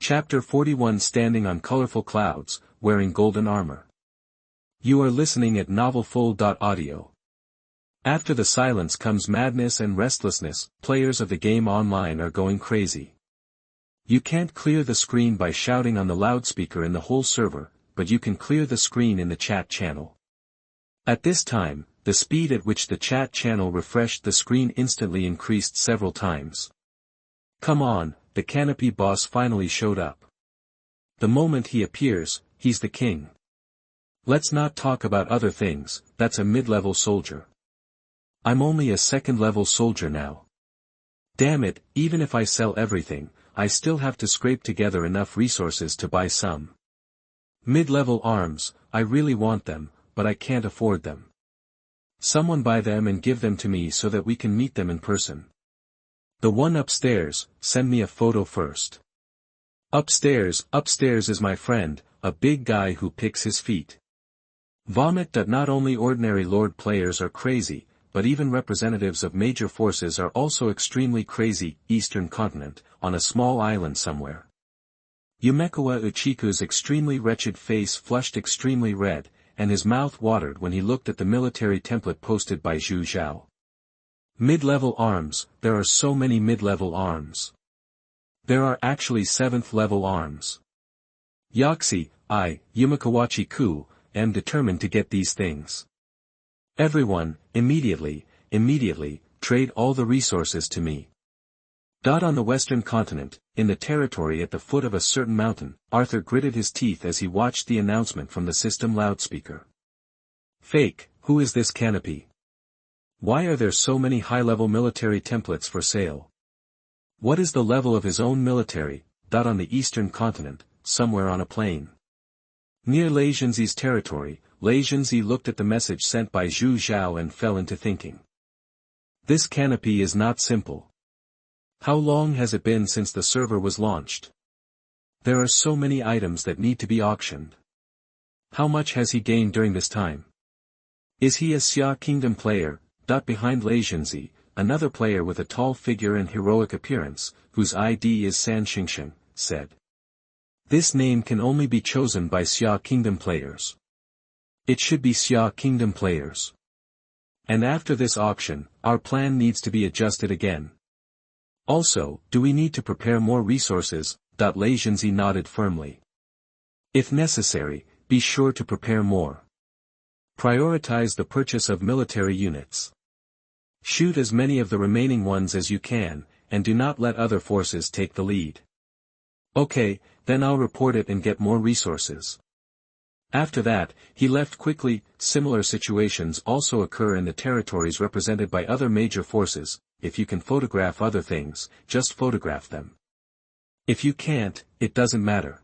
Chapter 41 Standing on Colorful Clouds, Wearing Golden Armor. You are listening at novelfull.audio. After the silence comes madness and restlessness, players of the game online are going crazy. You can't clear the screen by shouting on the loudspeaker in the whole server, but you can clear the screen in the chat channel. At this time, the speed at which the chat channel refreshed the screen instantly increased several times. Come on, the canopy boss finally showed up. The moment he appears, he's the king. Let's not talk about other things, that's a mid-level soldier. I'm only a second-level soldier now. Damn it, even if I sell everything, I still have to scrape together enough resources to buy some mid-level arms. I really want them, but I can't afford them. Someone buy them and give them to me so that we can meet them in person. The one upstairs, send me a photo first. Upstairs is my friend, a big guy who picks his feet. Vomit. Not only ordinary Lord players are crazy, but even representatives of major forces are also extremely crazy. Eastern continent, on a small island somewhere. Yumekawa Uchiku's extremely wretched face flushed extremely red, and his mouth watered when he looked at the military template posted by Zhu Zhao. Mid-level arms, there are so many mid-level arms. There are actually 7th-level arms. Yoxi, Yumekawachi-ku, am determined to get these things. Everyone, immediately, trade all the resources to me. On the western continent, in the territory at the foot of a certain mountain, Arthur gritted his teeth as he watched the announcement from the system loudspeaker. Fake, who is this canopy? Why are there so many high-level military templates for sale? What is the level of his own military? On the eastern continent, somewhere on a plain. Near Lei Zhenzi's territory, Lei Zhenzi looked at the message sent by Zhu Zhao and fell into thinking. This canopy is not simple. How long has it been since the server was launched? There are so many items that need to be auctioned. How much has he gained during this time? Is he a Xia Kingdom player? Behind Lei Zhenzi, another player with a tall figure and heroic appearance, whose ID is San Xingsheng, said. This name can only be chosen by Xia Kingdom players. It should be Xia Kingdom players. And after this auction, our plan needs to be adjusted again. Also, do we need to prepare more resources? Lei Zhenzi nodded firmly. If necessary, be sure to prepare more. Prioritize the purchase of military units. Shoot as many of the remaining ones as you can, and do not let other forces take the lead. Okay, then I'll report it and get more resources. After that, he left quickly. Similar situations also occur in the territories represented by other major forces. If you can photograph other things, just photograph them. If you can't, it doesn't matter.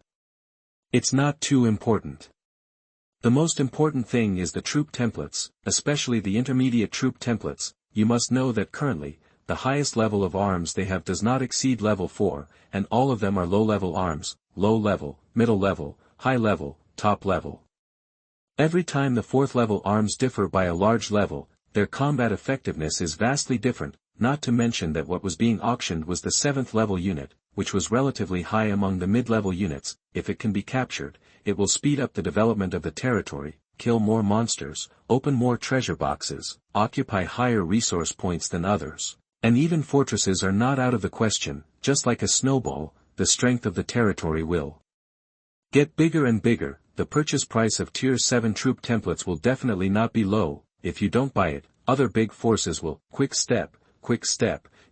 It's not too important. The most important thing is the troop templates, especially the intermediate troop templates. You must know that currently, the highest level of arms they have does not exceed level 4, and all of them are low-level arms, low level, middle level, high level, top level. Every time the 4th level arms differ by a large level, their combat effectiveness is vastly different, not to mention that what was being auctioned was the 7th level unit, which was relatively high among the mid-level units. If it can be captured, it will speed up the development of the territory, kill more monsters, open more treasure boxes, occupy higher resource points than others. And even fortresses are not out of the question. Just like a snowball, the strength of the territory will get bigger and bigger. The purchase price of tier 7 troop templates will definitely not be low. If you don't buy it, other big forces will. Quick step,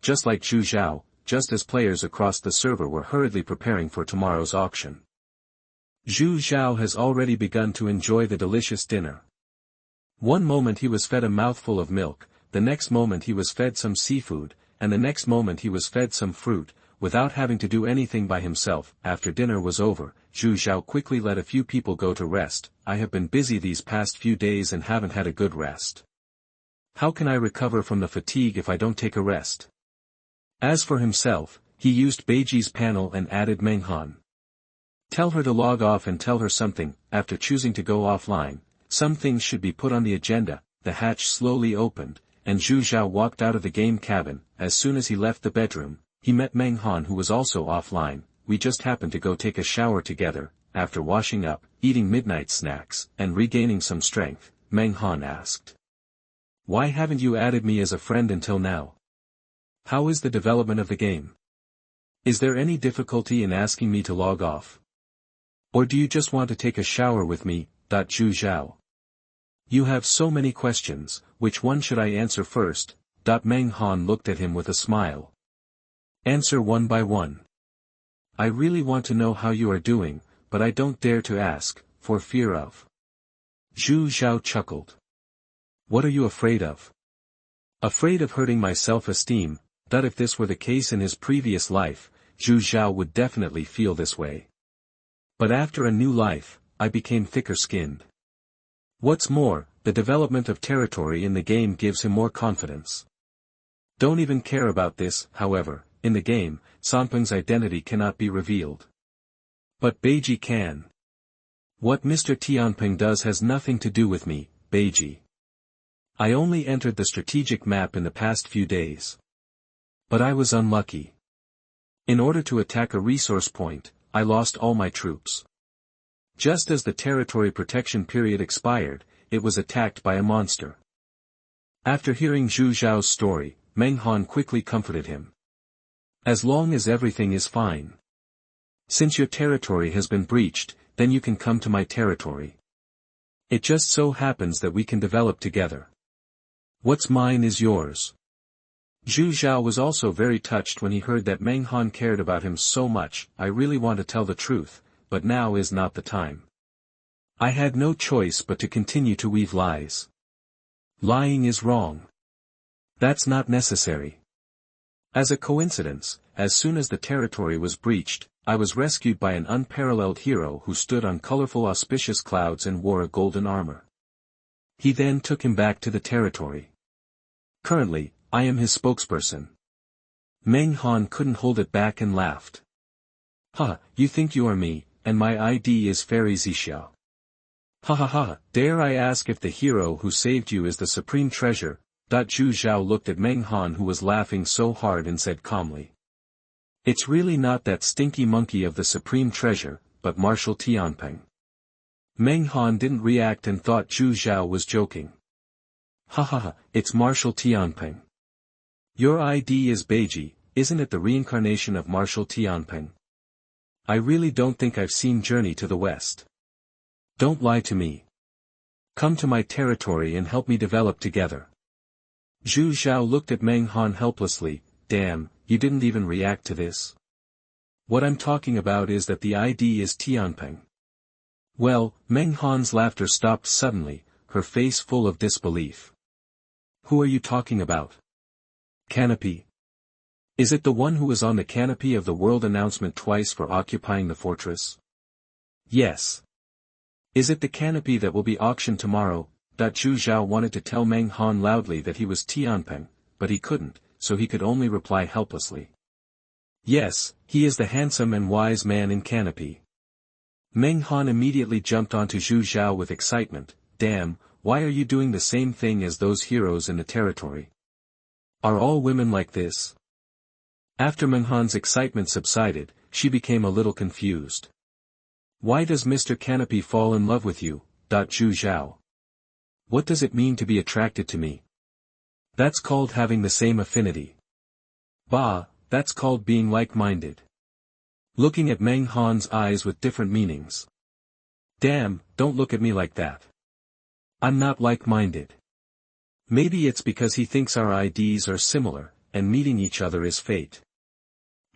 just like Zhu Zhao, just as players across the server were hurriedly preparing for tomorrow's auction. Zhu Zhao has already begun to enjoy the delicious dinner. One moment he was fed a mouthful of milk, the next moment he was fed some seafood, and the next moment he was fed some fruit, without having to do anything by himself. After dinner was over, Zhu Zhao quickly let a few people go to rest. I have been busy these past few days and haven't had a good rest. How can I recover from the fatigue if I don't take a rest? As for himself, he used Beiji's panel and added Meng Han. Tell her to log off and tell her something. After choosing to go offline, some things should be put on the agenda. The hatch slowly opened, and Zhu Zhao walked out of the game cabin. As soon as he left the bedroom, he met Meng Han, who was also offline. we just happened to go take a shower together, after washing up, eating midnight snacks, and regaining some strength, Meng Han asked. Why haven't you added me as a friend until now? How is the development of the game? Is there any difficulty in asking me to log off? Or do you just want to take a shower with me, Zhu Zhao? You have so many questions, which one should I answer first? Meng Han looked at him with a smile. Answer one by one. I really want to know how you are doing, but I don't dare to ask, for fear of. Zhu Zhao chuckled. What are you afraid of? Afraid of hurting my self-esteem, that if this were the case in his previous life, Zhu Zhao would definitely feel this way. But after a new life, I became thicker-skinned. What's more, the development of territory in the game gives him more confidence. Don't even care about this, however, in the game, Sanpeng's identity cannot be revealed. But Beiji can. What Mr. Tianpeng does has nothing to do with me, Beiji. I only entered the strategic map in the past few days. But I was unlucky. In order to attack a resource point, I lost all my troops. Just as the territory protection period expired, it was attacked by a monster. After hearing Zhu Zhao's story, Meng Han quickly comforted him. As long as everything is fine. Since your territory has been breached, then you can come to my territory. It just so happens that we can develop together. What's mine is yours. Zhu Zhao was also very touched when he heard that Meng Han cared about him so much. I really want to tell the truth, but now is not the time. I had no choice but to continue to weave lies. Lying is wrong. That's not necessary. As a coincidence, as soon as the territory was breached, I was rescued by an unparalleled hero who stood on colorful auspicious clouds and wore a golden armor. He then took him back to the territory. Currently, I am his spokesperson. Meng Han couldn't hold it back and laughed. Ha, you think you are me, and my ID is Fairy Zixia. Ha ha ha, dare I ask if the hero who saved you is the supreme treasure? Zhu Zhao looked at Meng Han who was laughing so hard and said calmly. It's really not that stinky monkey of the supreme treasure, but Marshal Tianpeng. Meng Han didn't react and thought Zhu Zhao was joking. Ha ha ha, it's Marshal Tianpeng. Your ID is Beiji, isn't it the reincarnation of Marshal Tianpeng? I really don't think I've seen Journey to the West. Don't lie to me. Come to my territory and help me develop together. Zhu Zhao looked at Meng Han helplessly. Damn, you didn't even react to this. What I'm talking about is that the ID is Tianpeng. Well, Meng Han's laughter stopped suddenly, her face full of disbelief. Who are you talking about? Canopy. Is it the one who was on the canopy of the world announcement twice for occupying the fortress? Yes. Is it the canopy that will be auctioned tomorrow? Zhu Zhao wanted to tell Meng Han loudly that he was Tianpeng, but he couldn't, so he could only reply helplessly. Yes, he is the handsome and wise man in canopy. Meng Han immediately jumped onto Zhu Zhao with excitement. Damn, why are you doing the same thing as those heroes in the territory? Are all women like this? After Meng Han's excitement subsided, she became a little confused. Why does Mr. Canopy fall in love with you? Zhu Zhao. What does it mean to be attracted to me? That's called having the same affinity. Bah, that's called being like-minded. Looking at Meng Han's eyes with different meanings. Damn, don't look at me like that. I'm not like-minded. Maybe it's because he thinks our IDs are similar, and meeting each other is fate.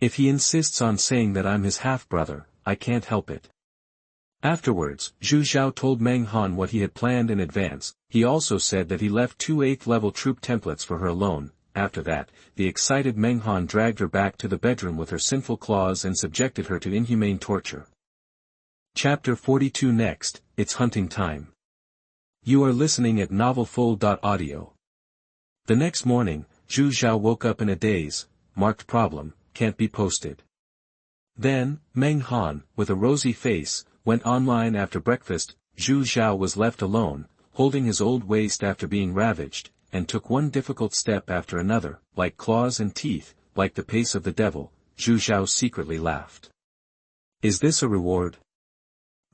If he insists on saying that I'm his half-brother, I can't help it. Afterwards, Zhu Zhao told Meng Han what he had planned in advance. He also said that he left 2 8th-level troop templates for her alone. After that, the excited Meng Han dragged her back to the bedroom with her sinful claws and subjected her to inhumane torture. Chapter 42. Next, it's hunting time. You are listening at novelfull.audio. The next morning, Zhu Zhao woke up in a daze. Marked problem, can't be posted. Then, Meng Han, with a rosy face, went online after breakfast. Zhu Zhao was left alone, holding his old waist after being ravaged, and took one difficult step after another, like claws and teeth, like the pace of the devil. Zhu Zhao secretly laughed. Is this a reward?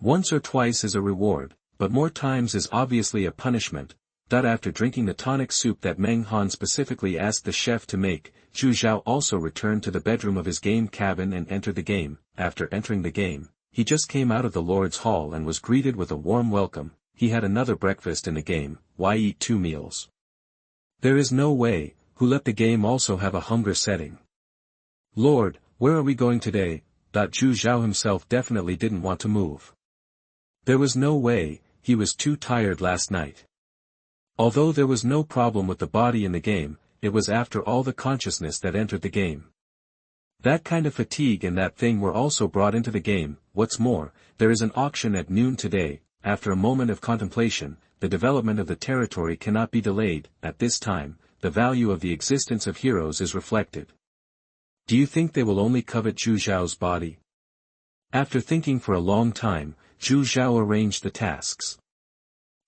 Once or twice is a reward, but more times is obviously a punishment. After drinking the tonic soup that Meng Han specifically asked the chef to make, Zhu Zhao also returned to the bedroom of his game cabin and entered the game. After entering the game, he just came out of the Lord's Hall and was greeted with a warm welcome. He had another breakfast in the game. Why eat 2 meals? There is no way. Who let the game also have a hunger setting? Lord, where are we going today? Zhu Zhao himself definitely didn't want to move. There was no way, he was too tired last night. Although there was no problem with the body in the game, it was after all the consciousness that entered the game. That kind of fatigue and that thing were also brought into the game. What's more, there is an auction at noon today. After a moment of contemplation, the development of the territory cannot be delayed. At this time, the value of the existence of heroes is reflected. Do you think they will only covet Zhu Zhao's body? After thinking for a long time, Zhu Zhao arranged the tasks.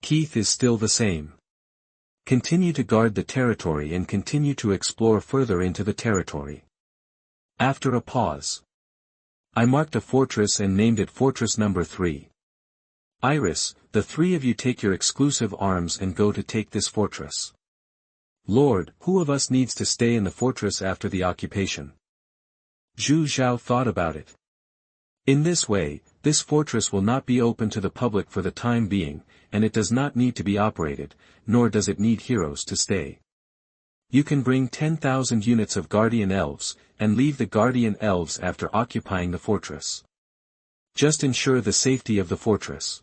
Keith is still the same. Continue to guard the territory and continue to explore further into the territory. After a pause, I marked a fortress and named it Fortress Number 3. Iris, the 3 of you take your exclusive arms and go to take this fortress. Lord, who of us needs to stay in the fortress after the occupation? Zhu Zhao thought about it. In this way, this fortress will not be open to the public for the time being, and it does not need to be operated, nor does it need heroes to stay. You can bring 10,000 units of Guardian Elves, and leave the Guardian Elves after occupying the fortress. Just ensure the safety of the fortress.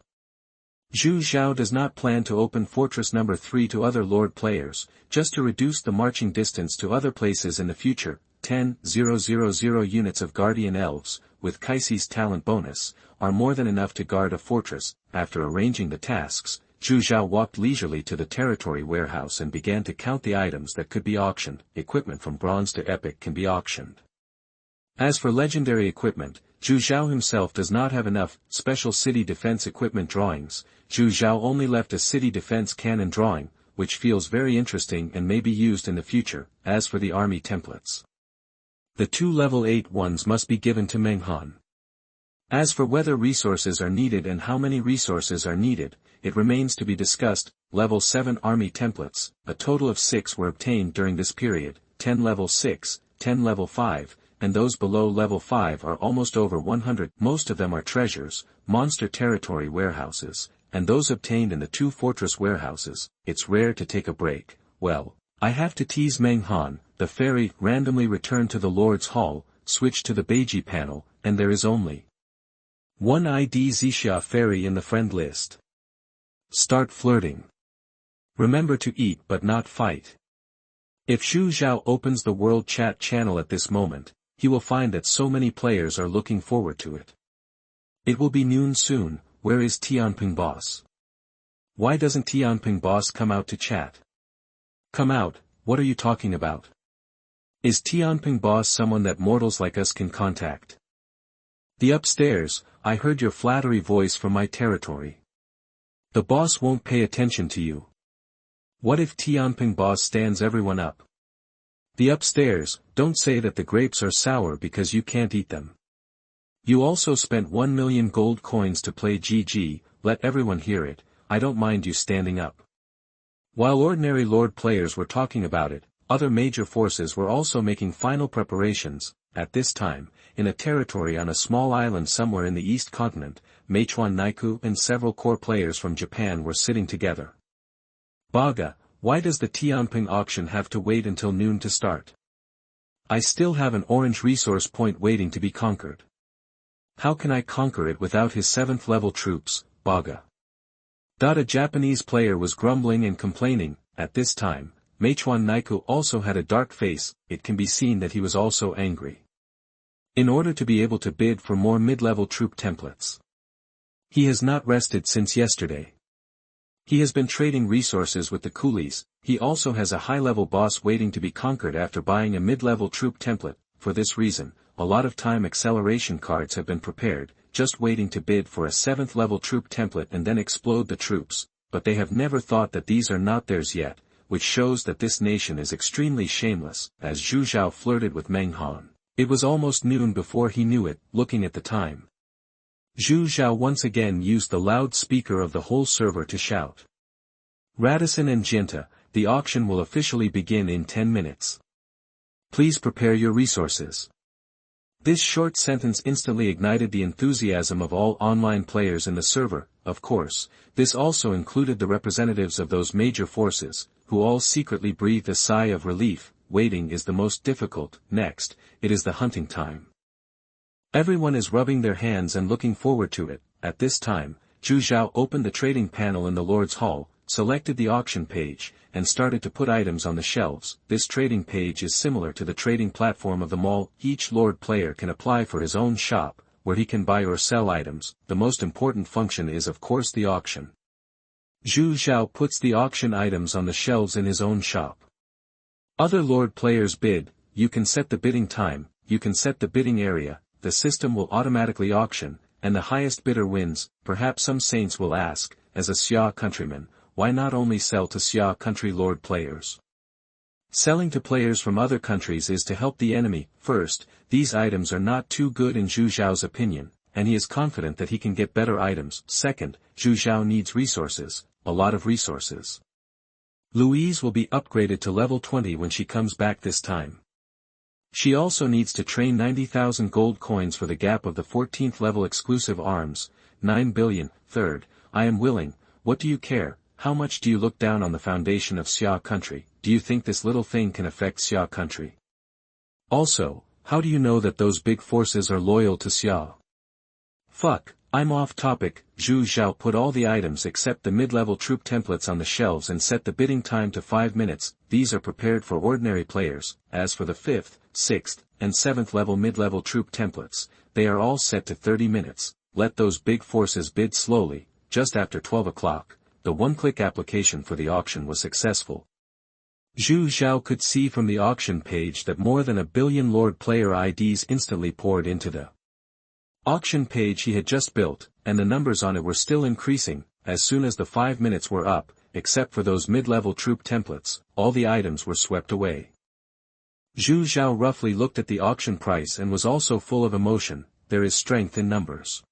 Zhu Zhao does not plan to open Fortress Number 3 to other Lord players, just to reduce the marching distance to other places in the future. 10,000 units of Guardian Elves, with Kaise's talent bonus, are more than enough to guard a fortress. After arranging the tasks, Zhu Zhao walked leisurely to the territory warehouse and began to count the items that could be auctioned. Equipment from bronze to epic can be auctioned. As for legendary equipment, Zhu Zhao himself does not have enough special city defense equipment drawings. Zhu Zhao only left a city defense cannon drawing, which feels very interesting and may be used in the future. As for the army templates, the 2 level 8 ones must be given to Meng Han. As for whether resources are needed and how many resources are needed, it remains to be discussed. Level 7 army templates, a total of 6 were obtained during this period, 10 level 6, 10 level 5, and those below level 5 are almost over 100. Most of them are treasures, monster territory warehouses, and those obtained in the 2 fortress warehouses. It's rare to take a break. Well, I have to tease Meng Han. The fairy randomly returned to the Lord's Hall, switched to the Beiji panel, and there is only one ID Zixia fairy in the friend list. Start flirting. Remember to eat but not fight. If Zhu Zhao opens the World Chat channel at this moment, he will find that so many players are looking forward to it. It will be noon soon. Where is Tianping Boss? Why doesn't Tianping Boss come out to chat? Come out, what are you talking about? Is Tianping Boss someone that mortals like us can contact? The upstairs, I heard your flattery voice from my territory. The boss won't pay attention to you. What if Tianping Boss stands everyone up? The upstairs, don't say that the grapes are sour because you can't eat them. You also spent 1 million gold coins to play GG, let everyone hear it. I don't mind you standing up. While ordinary Lord players were talking about it, other major forces were also making final preparations. At this time, in a territory on a small island somewhere in the East Continent, Meichuan Naiku and several core players from Japan were sitting together. Baga, why does the Tianping auction have to wait until noon to start? I still have an orange resource point waiting to be conquered. How can I conquer it without his 7th level troops, Baga? A Japanese player was grumbling and complaining. At this time, Meichuan Naiku also had a dark face. It can be seen that he was also angry. In order to be able to bid for more mid-level troop templates, he has not rested since yesterday. He has been trading resources with the coolies. He also has a high-level boss waiting to be conquered after buying a mid-level troop template. For this reason, a lot of time acceleration cards have been prepared, just waiting to bid for a 7th level troop template and then explode the troops, but they have never thought that these are not theirs yet, which shows that this nation is extremely shameless. As Zhu Zhao flirted with Meng Han, it was almost noon before he knew it. Looking at the time, Zhu Zhao once again used the loudspeaker of the whole server to shout. Radisson and Jinta, the auction will officially begin in 10 minutes. Please prepare your resources. This short sentence instantly ignited the enthusiasm of all online players in the server. Of course, this also included the representatives of those major forces, who all secretly breathed a sigh of relief. Waiting is the most difficult. Next, it is the hunting time. Everyone is rubbing their hands and looking forward to it. At this time, Zhu Zhao opened the trading panel in the Lord's Hall, selected the auction page, and started to put items on the shelves. This trading page is similar to the trading platform of the mall. Each Lord player can apply for his own shop, where he can buy or sell items. The most important function is of course the auction. Zhu Zhao puts the auction items on the shelves in his own shop. Other Lord players bid. You can set the bidding time, you can set the bidding area, the system will automatically auction, and the highest bidder wins. Perhaps some saints will ask, as a Xia countryman, why not only sell to Xia country Lord players? Selling to players from other countries is to help the enemy. First, these items are not too good in Zhu Zhao's opinion, and he is confident that he can get better items. Second, Zhu Zhao needs resources, a lot of resources. Louise will be upgraded to level 20 when she comes back this time. She also needs to train 90,000 gold coins for the gap of the 14th level exclusive arms, 9 billion. Third, I am willing. What do you care? How much do you look down on the foundation of Xia country? Do you think this little thing can affect Xia country? Also, how do you know that those big forces are loyal to Xia? Fuck, I'm off topic. Zhu Zhao put all the items except the mid-level troop templates on the shelves and set the bidding time to 5 minutes. These are prepared for ordinary players. As for the 5th, 6th, and 7th level mid-level troop templates, they are all set to 30 minutes. Let those big forces bid slowly. Just after 12 o'clock, the one-click application for the auction was successful. Zhu Zhao could see from the auction page that more than 1 billion Lord player IDs instantly poured into the auction page he had just built, and the numbers on it were still increasing. As soon as the 5 minutes were up, except for those mid-level troop templates, all the items were swept away. Zhu Zhao roughly looked at the auction price and was also full of emotion. There is strength in numbers.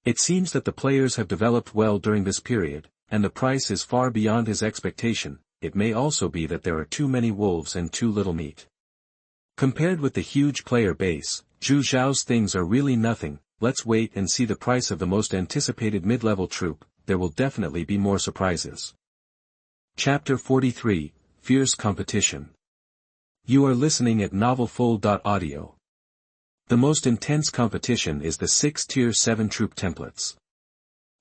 It seems that the players have developed well during this period, and the price is far beyond his expectation. It may also be that there are too many wolves and too little meat. Compared with the huge player base, Zhu Zhao's things are really nothing. Let's wait and see the price of the most anticipated mid-level troop. There will definitely be more surprises. Chapter 43, Fierce Competition. You are listening at novelfull.audio. The most intense competition is the 6 Tier 7 troop templates.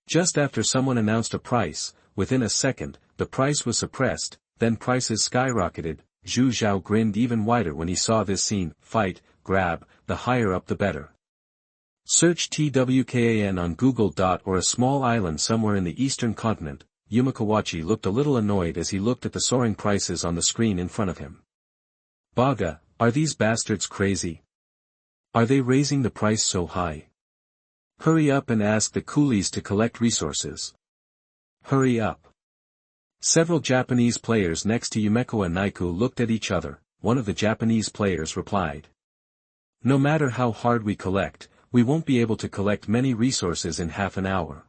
Just after someone announced a price, within a second, the price was suppressed, then prices skyrocketed. Zhu Zhao grinned even wider when he saw this scene. Fight, grab, the higher up the better. Search TWKAN on Google. Or a small island somewhere in the eastern continent. Yumakawachi looked a little annoyed as he looked at the soaring prices on the screen in front of him. Baga, are these bastards crazy? Are they raising the price so high? Hurry up and ask the coolies to collect resources. Hurry up. Several Japanese players next to Yumeko and Naiku looked at each other. One of the Japanese players replied. No matter how hard we collect, we won't be able to collect many resources in half an hour.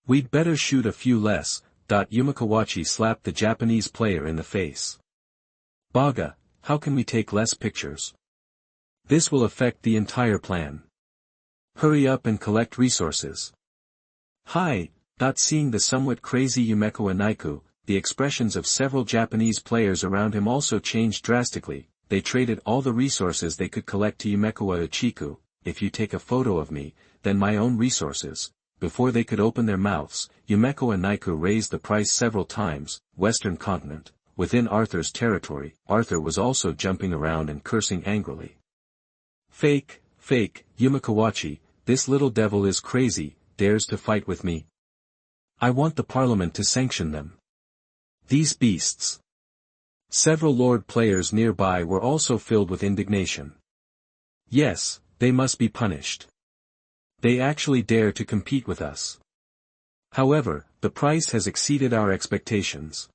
We'd better shoot a few less. Yumakawachi slapped the Japanese player in the face. Baga, how can we take less pictures? This will affect the entire plan. Hurry up and collect resources. Hi. Seeing the somewhat crazy Yumeko and Naiku, the expressions of several Japanese players around him also changed drastically. They traded all the resources they could collect to Yumeko Uchiku. If you take a photo of me, then my own resources. Before they could open their mouths, Yumeko and Naiku raised the price several times. Western continent. Within Arthur's territory, Arthur was also jumping around and cursing angrily. Fake, Yumakawachi, this little devil is crazy, dares to fight with me. I want the parliament to sanction them. These beasts. Several Lord players nearby were also filled with indignation. Yes, they must be punished. They actually dare to compete with us. However, the price has exceeded our expectations.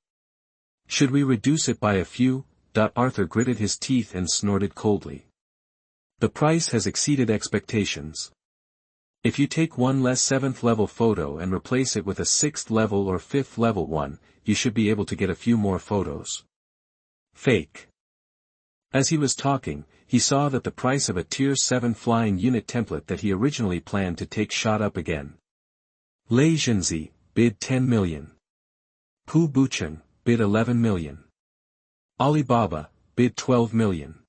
Should we reduce it by a few? Arthur gritted his teeth and snorted coldly. The price has exceeded expectations. If you take one less 7th level photo and replace it with a 6th level or 5th level one, you should be able to get a few more photos. Fake. As he was talking, he saw that the price of a Tier 7 flying unit template that he originally planned to take shot up again. Lei Zhenzi, bid 10 million. Pu Bucheng, bid 11 million. Alibaba, bid 12 million.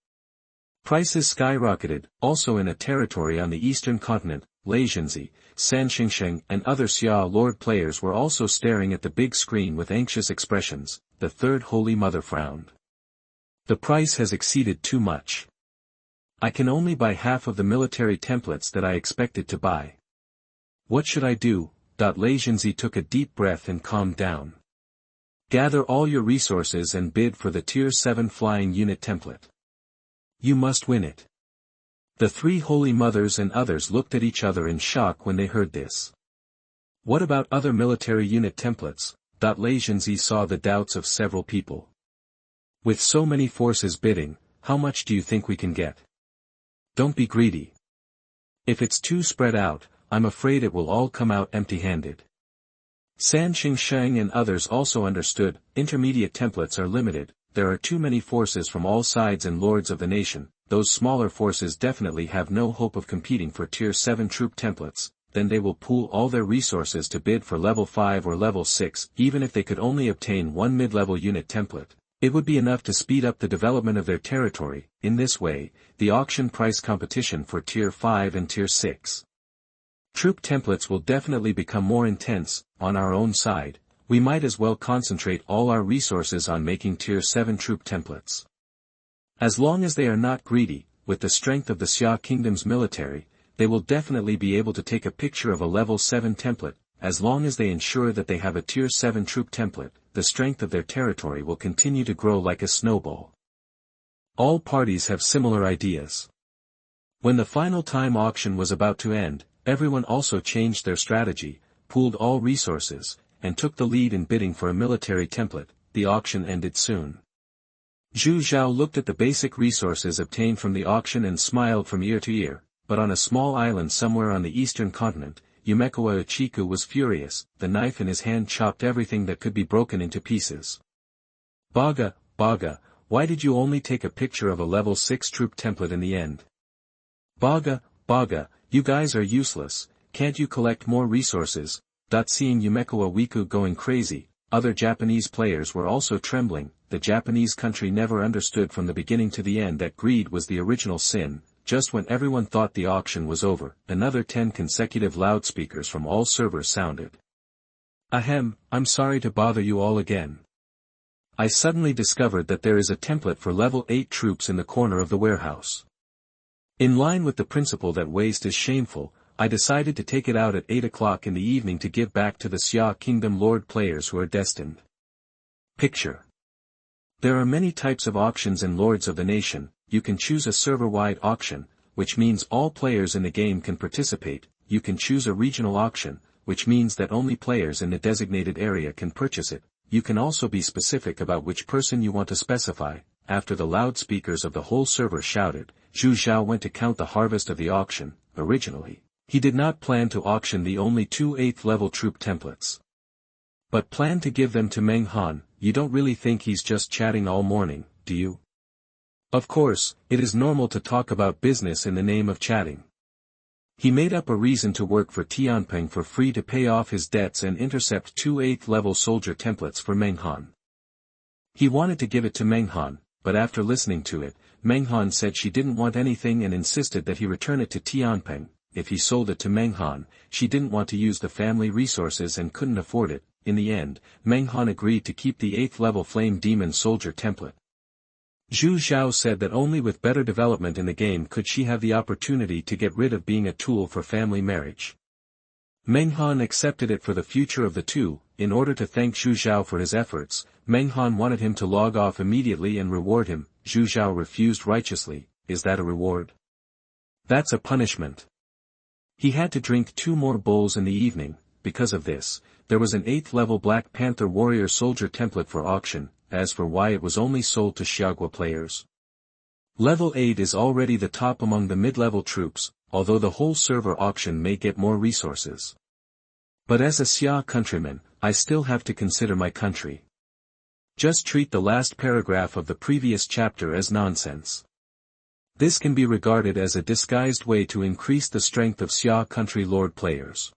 Prices skyrocketed, also in a territory on the eastern continent. Lei Zhenzi, San Xingsheng and other Xia Lord players were also staring at the big screen with anxious expressions. The third Holy Mother frowned. The price has exceeded too much. I can only buy half of the military templates that I expected to buy. What should I do? Lei Zhenzi took a deep breath and calmed down. Gather all your resources and bid for the Tier 7 flying unit template. You must win it. The three Holy Mothers and others looked at each other in shock when they heard this. What about other military unit templates? Lei Zhenzi saw the doubts of several people. With so many forces bidding, how much do you think we can get? Don't be greedy. If it's too spread out, I'm afraid it will all come out empty-handed. San Xingsheng and others also understood. Intermediate templates are limited, there are too many forces from all sides and lords of the nation. Those smaller forces definitely have no hope of competing for Tier 7 troop templates, then they will pool all their resources to bid for level 5 or level 6. Even if they could only obtain one mid-level unit template, it would be enough to speed up the development of their territory. In this way, the auction price competition for Tier 5 and Tier 6 troop templates will definitely become more intense. On our own side, we might as well concentrate all our resources on making Tier 7 troop templates. As long as they are not greedy, with the strength of the Xia Kingdom's military, they will definitely be able to take a picture of a level 7 template. As long as they ensure that they have a Tier 7 troop template, the strength of their territory will continue to grow like a snowball. All parties have similar ideas. When the final time auction was about to end, everyone also changed their strategy, pooled all resources, and took the lead in bidding for a military template. The auction ended soon. Zhu Zhao looked at the basic resources obtained from the auction and smiled from ear to ear, but on a small island somewhere on the eastern continent, Yumekowa Ichiku was furious. The knife in his hand chopped everything that could be broken into pieces. Baga, why did you only take a picture of a level 6 troop template in the end? Baga, you guys are useless, can't you collect more resources? Seeing Yumekowa Wiku going crazy, other Japanese players were also trembling. The Japanese country never understood from the beginning to the end that greed was the original sin. Just when everyone thought the auction was over, another 10 consecutive loudspeakers from all servers sounded. Ahem, I'm sorry to bother you all again. I suddenly discovered that there is a template for level 8 troops in the corner of the warehouse. In line with the principle that waste is shameful, I decided to take it out at 8 o'clock in the evening to give back to the Xia Kingdom Lord players who are destined. Picture. There are many types of auctions in Lords of the Nation. You can choose a server-wide auction, which means all players in the game can participate. You can choose a regional auction, which means that only players in the designated area can purchase it. You can also be specific about which person you want to specify. After the loudspeakers of the whole server shouted, Zhu Zhao went to count the harvest of the auction. Originally, he did not plan to auction the only 2 8th level troop templates, but planned to give them to Meng Han. You don't really think he's just chatting all morning, do you? Of course, it is normal to talk about business in the name of chatting. He made up a reason to work for Tianping for free to pay off his debts and intercept 2 8th level soldier templates for Meng Han. He wanted to give it to Meng Han, but after listening to it, Meng Han said she didn't want anything and insisted that he return it to Tianping. If he sold it to Meng Han, she didn't want to use the family resources and couldn't afford it. In the end, Meng Han agreed to keep the 8th level Flame Demon Soldier template. Zhu Zhao said that only with better development in the game could she have the opportunity to get rid of being a tool for family marriage. Meng Han accepted it for the future of the two. In order to thank Zhu Zhao for his efforts, Meng Han wanted him to log off immediately and reward him. Zhu Zhao refused righteously. Is that a reward? That's a punishment. He had to drink 2 more bowls in the evening. Because of this, there was an 8th level Black Panther Warrior Soldier template for auction. As for why it was only sold to Xiagua players, level 8 is already the top among the mid-level troops. although the whole server auction may get more resources. But as a Xia countryman, I still have to consider my country. Just treat the last paragraph of the previous chapter as nonsense. This can be regarded as a disguised way to increase the strength of Xia country lord players.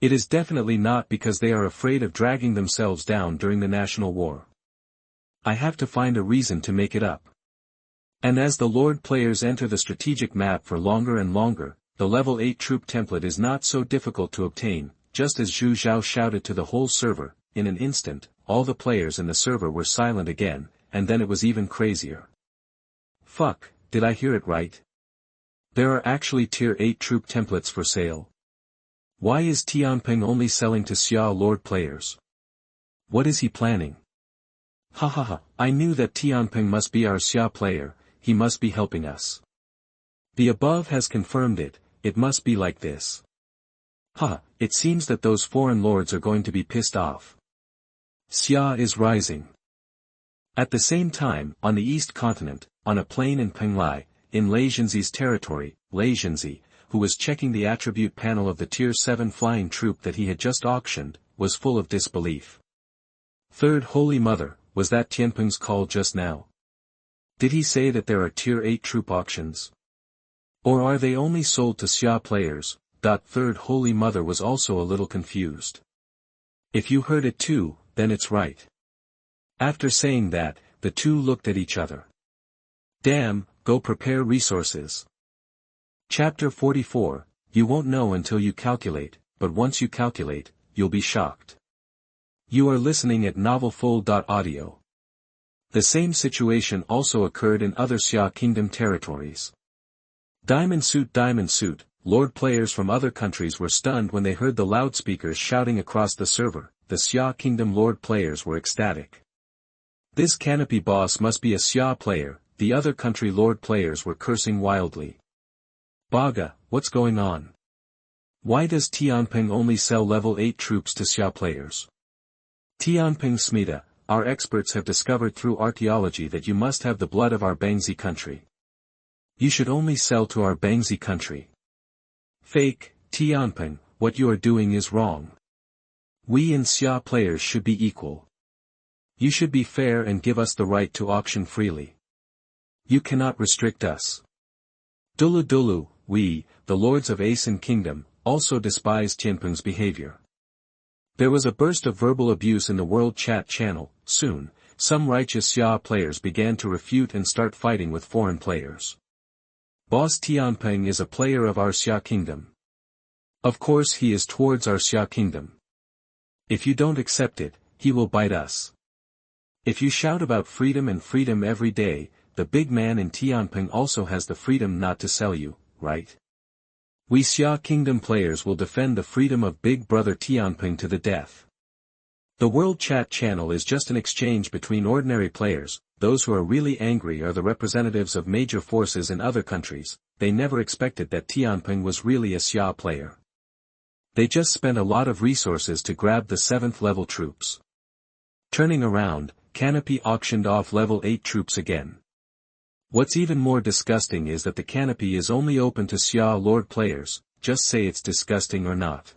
It is definitely not because they are afraid of dragging themselves down during the national war. I have to find a reason to make it up. And as the lord players enter the strategic map for longer and longer, the level 8 troop template is not so difficult to obtain. Just as Zhu Zhao shouted to the whole server, in an instant, all the players in the server were silent again, and then it was even crazier. Fuck, did I hear it right? There are actually tier 8 troop templates for sale. Why is Tianping only selling to Xia lord players? What is he planning? Ha ha ha, I knew that Tianping must be our Xia player, he must be helping us. The above has confirmed it, it must be like this. Ha, it seems that those foreign lords are going to be pissed off. Xia is rising. At the same time, on the east continent, on a plain in Penglai, in Lei Zhenzi's territory, Lei Zhenzi, who was checking the attribute panel of the tier 7 flying troop that he had just auctioned, was full of disbelief. Third Holy Mother, was that Tianping's call just now? Did he say that there are tier 8 troop auctions? Or are they only sold to Xia players? Third Holy Mother was also a little confused. If you heard it too, then it's right. After saying that, the two looked at each other. Damn, go prepare resources. Chapter 44, you won't know until you calculate, but once you calculate, you'll be shocked. You are listening at novelfull.audio. The same situation also occurred in other Xia Kingdom territories. Diamond Suit, lord players from other countries were stunned when they heard the loudspeakers shouting across the server. The Xia Kingdom lord players were ecstatic. This canopy boss must be a Xia player, the other country lord players were cursing wildly. Baga, what's going on? Why does Tianping only sell level 8 troops to Xia players? Tianping Smita, our experts have discovered through archaeology that you must have the blood of our Bangzi country. You should only sell to our Bangzi country. Fake, Tianping, what you are doing is wrong. We and Xia players should be equal. You should be fair and give us the right to auction freely. You cannot restrict us. Dulu, we, the lords of Asen Kingdom, also despise Tianping's behavior. There was a burst of verbal abuse in the World Chat channel. Soon, some righteous Xia players began to refute and start fighting with foreign players. Boss Tianping is a player of our Xia Kingdom. Of course he is towards our Xia Kingdom. If you don't accept it, he will bite us. If you shout about freedom and freedom every day, the big man in Tianping also has the freedom not to sell you, right? We Xia Kingdom players will defend the freedom of Big Brother Tianping to the death. The World Chat channel is just an exchange between ordinary players. Those who are really angry are the representatives of major forces in other countries. They never expected that Tianping was really a Xia player. They just spent a lot of resources to grab the 7th level troops. Turning around, Canopy auctioned off level 8 troops again. What's even more disgusting is that the Canopy is only open to Xia Lord players. Just say it's disgusting or not.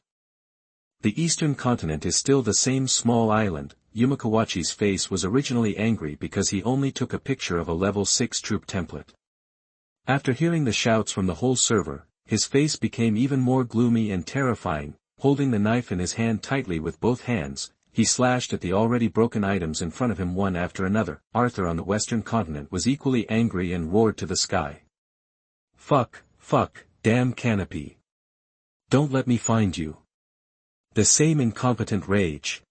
The eastern continent is still the same small island. Yumakawachi's face was originally angry because he only took a picture of a level 6 troop template. After hearing the shouts from the whole server, his face became even more gloomy and terrifying. Holding the knife in his hand tightly with both hands, he slashed at the already broken items in front of him one after another. Arthur on the western continent was equally angry and roared to the sky. Fuck, damn Canopy. Don't let me find you. The same incompetent rage.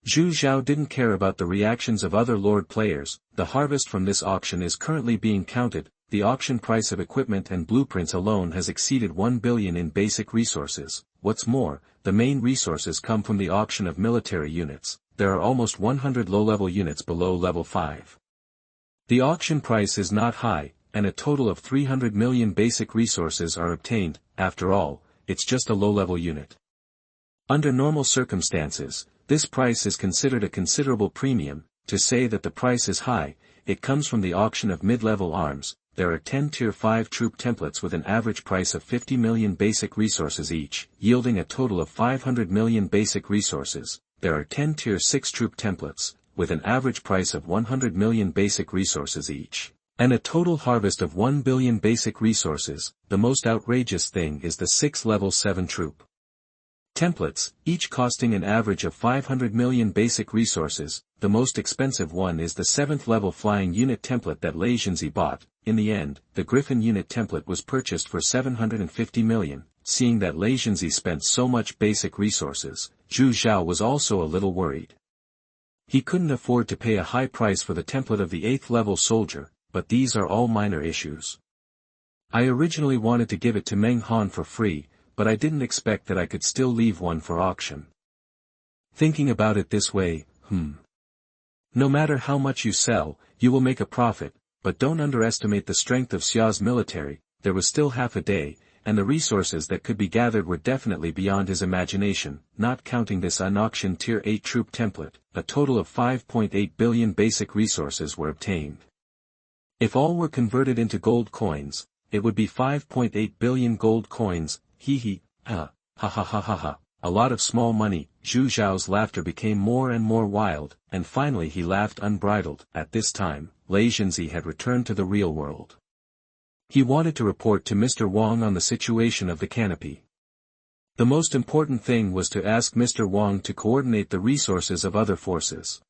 Zhu Zhao didn't care about the reactions of other lord players. The harvest from this auction is currently being counted. The auction price of equipment and blueprints alone has exceeded 1 billion in basic resources. What's more, the main resources come from the auction of military units. There are almost 100 low-level units below level 5. The auction price is not high, and a total of 300 million basic resources are obtained. After all, it's just a low-level unit. Under normal circumstances, this price is considered a considerable premium. To say that the price is high, it comes from the auction of mid-level arms. there are 10 Tier 5 troop templates with an average price of 50 million basic resources each, yielding a total of 500 million basic resources. There are 10 Tier 6 troop templates, with an average price of 100 million basic resources each, and a total harvest of 1 billion basic resources. The most outrageous thing is the 6 level 7 troop templates, each costing an average of 500 million basic resources. The most expensive one is the 7th level flying unit template that Lei Jinzi bought. In the end, the Griffin unit template was purchased for 750 million. Seeing that Lei Jinzi spent so much basic resources, Zhu Zhao was also a little worried. He couldn't afford to pay a high price for the template of the 8th level soldier, but these are all minor issues. I originally wanted to give it to Meng Han for free, but I didn't expect that I could still leave one for auction. Thinking about it this way, no matter how much you sell, you will make a profit, but don't underestimate the strength of Xia's military. There was still half a day, and the resources that could be gathered were definitely beyond his imagination. Not counting this unauctioned Tier 8 troop template, a total of 5.8 billion basic resources were obtained. If all were converted into gold coins, it would be 5.8 billion gold coins. Ha ha ha ha ha. A lot of small money. Zhu Zhao's laughter became more and more wild, and finally he laughed unbridled. At this time, Lei Jinzi had returned to the real world. He wanted to report to Mr. Wang on the situation of the canopy. The most important thing was to ask Mr. Wang to coordinate the resources of other forces.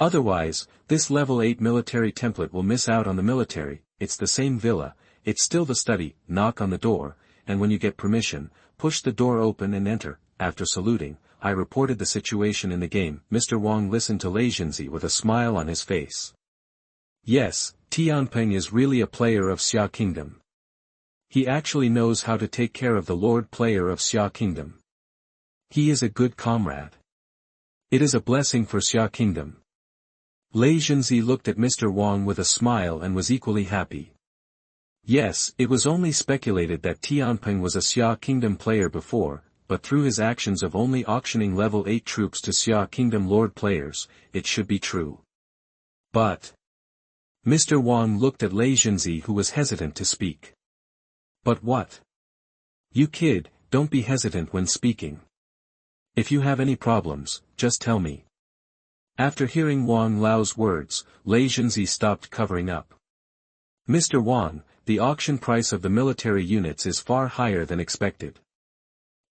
Otherwise, this level 8 military template will miss out on the military. It's the same villa, it's still the study. Knock on the door, and when you get permission, push the door open and enter. After saluting, I reported the situation in the game. Mr. Wang listened to Lei Jinzi with a smile on his face. Yes, Tianping is really a player of Xia Kingdom. He actually knows how to take care of the Lord Player of Xia Kingdom. He is a good comrade. It is a blessing for Xia Kingdom. Lei Jinzi looked at Mr. Wang with a smile and was equally happy. Yes, it was only speculated that Tianping was a Xia Kingdom player before, but through his actions of only auctioning level 8 troops to Xia Kingdom Lord players, it should be true. But Mr. Wang looked at Lei Jinzi, who was hesitant to speak. But what? You kid, don't be hesitant when speaking. If you have any problems, just tell me. After hearing Wang Lao's words, Lei Jinzi stopped covering up. Mr. Wang, the auction price of the military units is far higher than expected.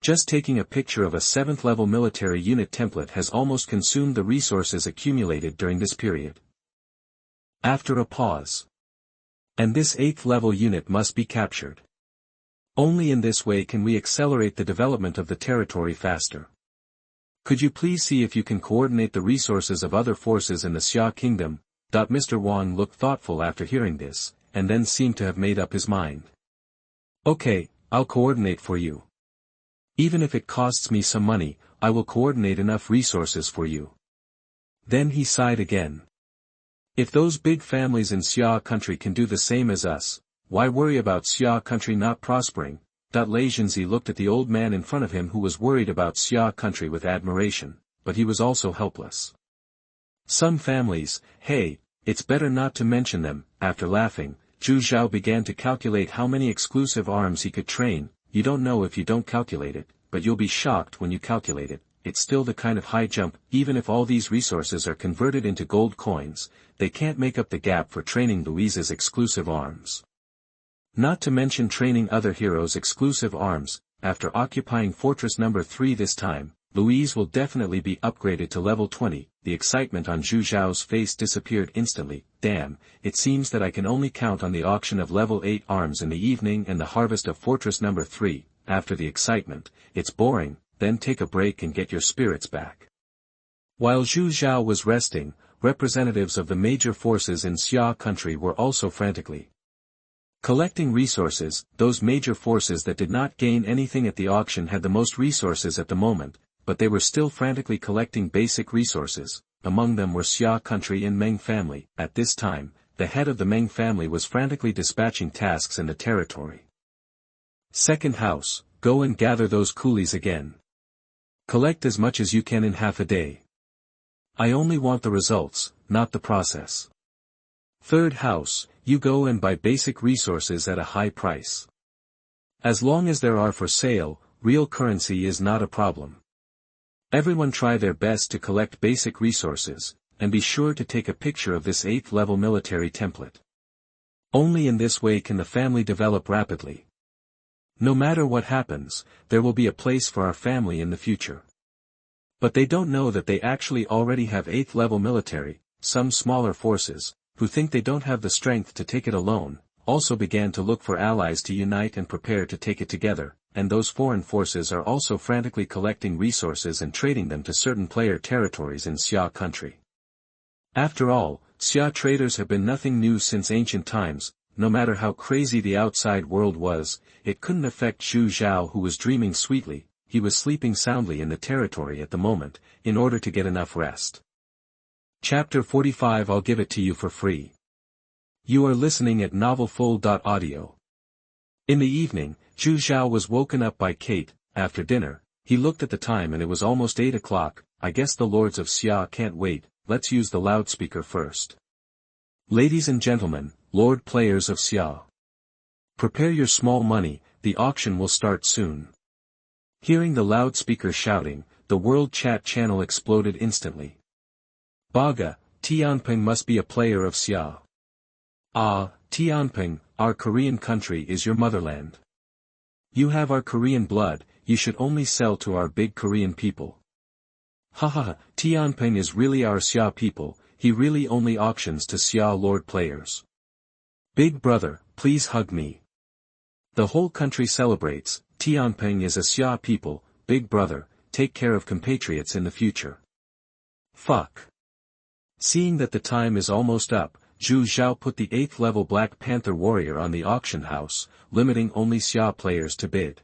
Just taking a picture of a 7th level military unit template has almost consumed the resources accumulated during this period. After a pause. And this 8th level unit must be captured. Only in this way can we accelerate the development of the territory faster. Could you please see if you can coordinate the resources of other forces in the Xia Kingdom? Mr. Wang looked thoughtful after hearing this, and then seemed to have made up his mind. Okay, I'll coordinate for you. Even if it costs me some money, I will coordinate enough resources for you. Then he sighed again. If those big families in Xia country can do the same as us, why worry about Xia country not prospering? Lei Jinzi looked at the old man in front of him who was worried about Xia country with admiration, but he was also helpless. Some families, hey, it's better not to mention them. After laughing, Zhu Zhao began to calculate how many exclusive arms he could train. You don't know if you don't calculate it, but you'll be shocked when you calculate it. It's still the kind of high jump. Even if all these resources are converted into gold coins, they can't make up the gap for training Louise's exclusive arms. Not to mention training other heroes' exclusive arms. After occupying fortress number 3 this time, Louise will definitely be upgraded to level 20. The excitement on Zhu Zhao's face disappeared instantly. Damn, it seems that I can only count on the auction of level 8 arms in the evening and the harvest of fortress number 3. After the excitement, it's boring, then take a break and get your spirits back. While Zhu Zhao was resting, representatives of the major forces in Xia country were also frantically collecting resources. Those major forces that did not gain anything at the auction had the most resources at the moment, but they were still frantically collecting basic resources. Among them were Xia country and Meng family. At this time, the head of the Meng family was frantically dispatching tasks in the territory. Second house, go and gather those coolies again. Collect as much as you can in half a day. I only want the results, not the process. Third house, you go and buy basic resources at a high price. As long as there are for sale, real currency is not a problem. Everyone try their best to collect basic resources, and be sure to take a picture of this 8th level military template. Only in this way can the family develop rapidly. No matter what happens, there will be a place for our family in the future. But they don't know that they actually already have 8th level military. Some smaller forces, who think they don't have the strength to take it alone, also began to look for allies to unite and prepare to take it together, and those foreign forces are also frantically collecting resources and trading them to certain player territories in Xia country. After all, Xia traders have been nothing new since ancient times. No matter how crazy the outside world was, it couldn't affect Zhu Zhao, who was dreaming sweetly. He was sleeping soundly in the territory at the moment, in order to get enough rest. Chapter 45. I'll give it to you for free. You are listening at novelfull.audio. In the evening, Zhu Zhao was woken up by Kate. After dinner, he looked at the time and it was almost 8 o'clock. I guess the lords of Xia can't wait, let's use the loudspeaker first. Ladies and gentlemen, lord players of Xia. Prepare your small money, the auction will start soon. Hearing the loudspeaker shouting, the world chat channel exploded instantly. Baga, Tianping must be a player of Xia. Ah, Tianping, our Korean country is your motherland. You have our Korean blood, you should only sell to our big Korean people. Haha, Tianping is really our Xia people, he really only auctions to Xia lord players. Big brother, please hug me. The whole country celebrates, Tianping is a Xia people, big brother, take care of compatriots in the future. Fuck. Seeing that the time is almost up, Zhu Zhao put the 8th level Black Panther warrior on the auction house, limiting only Xia players to bid.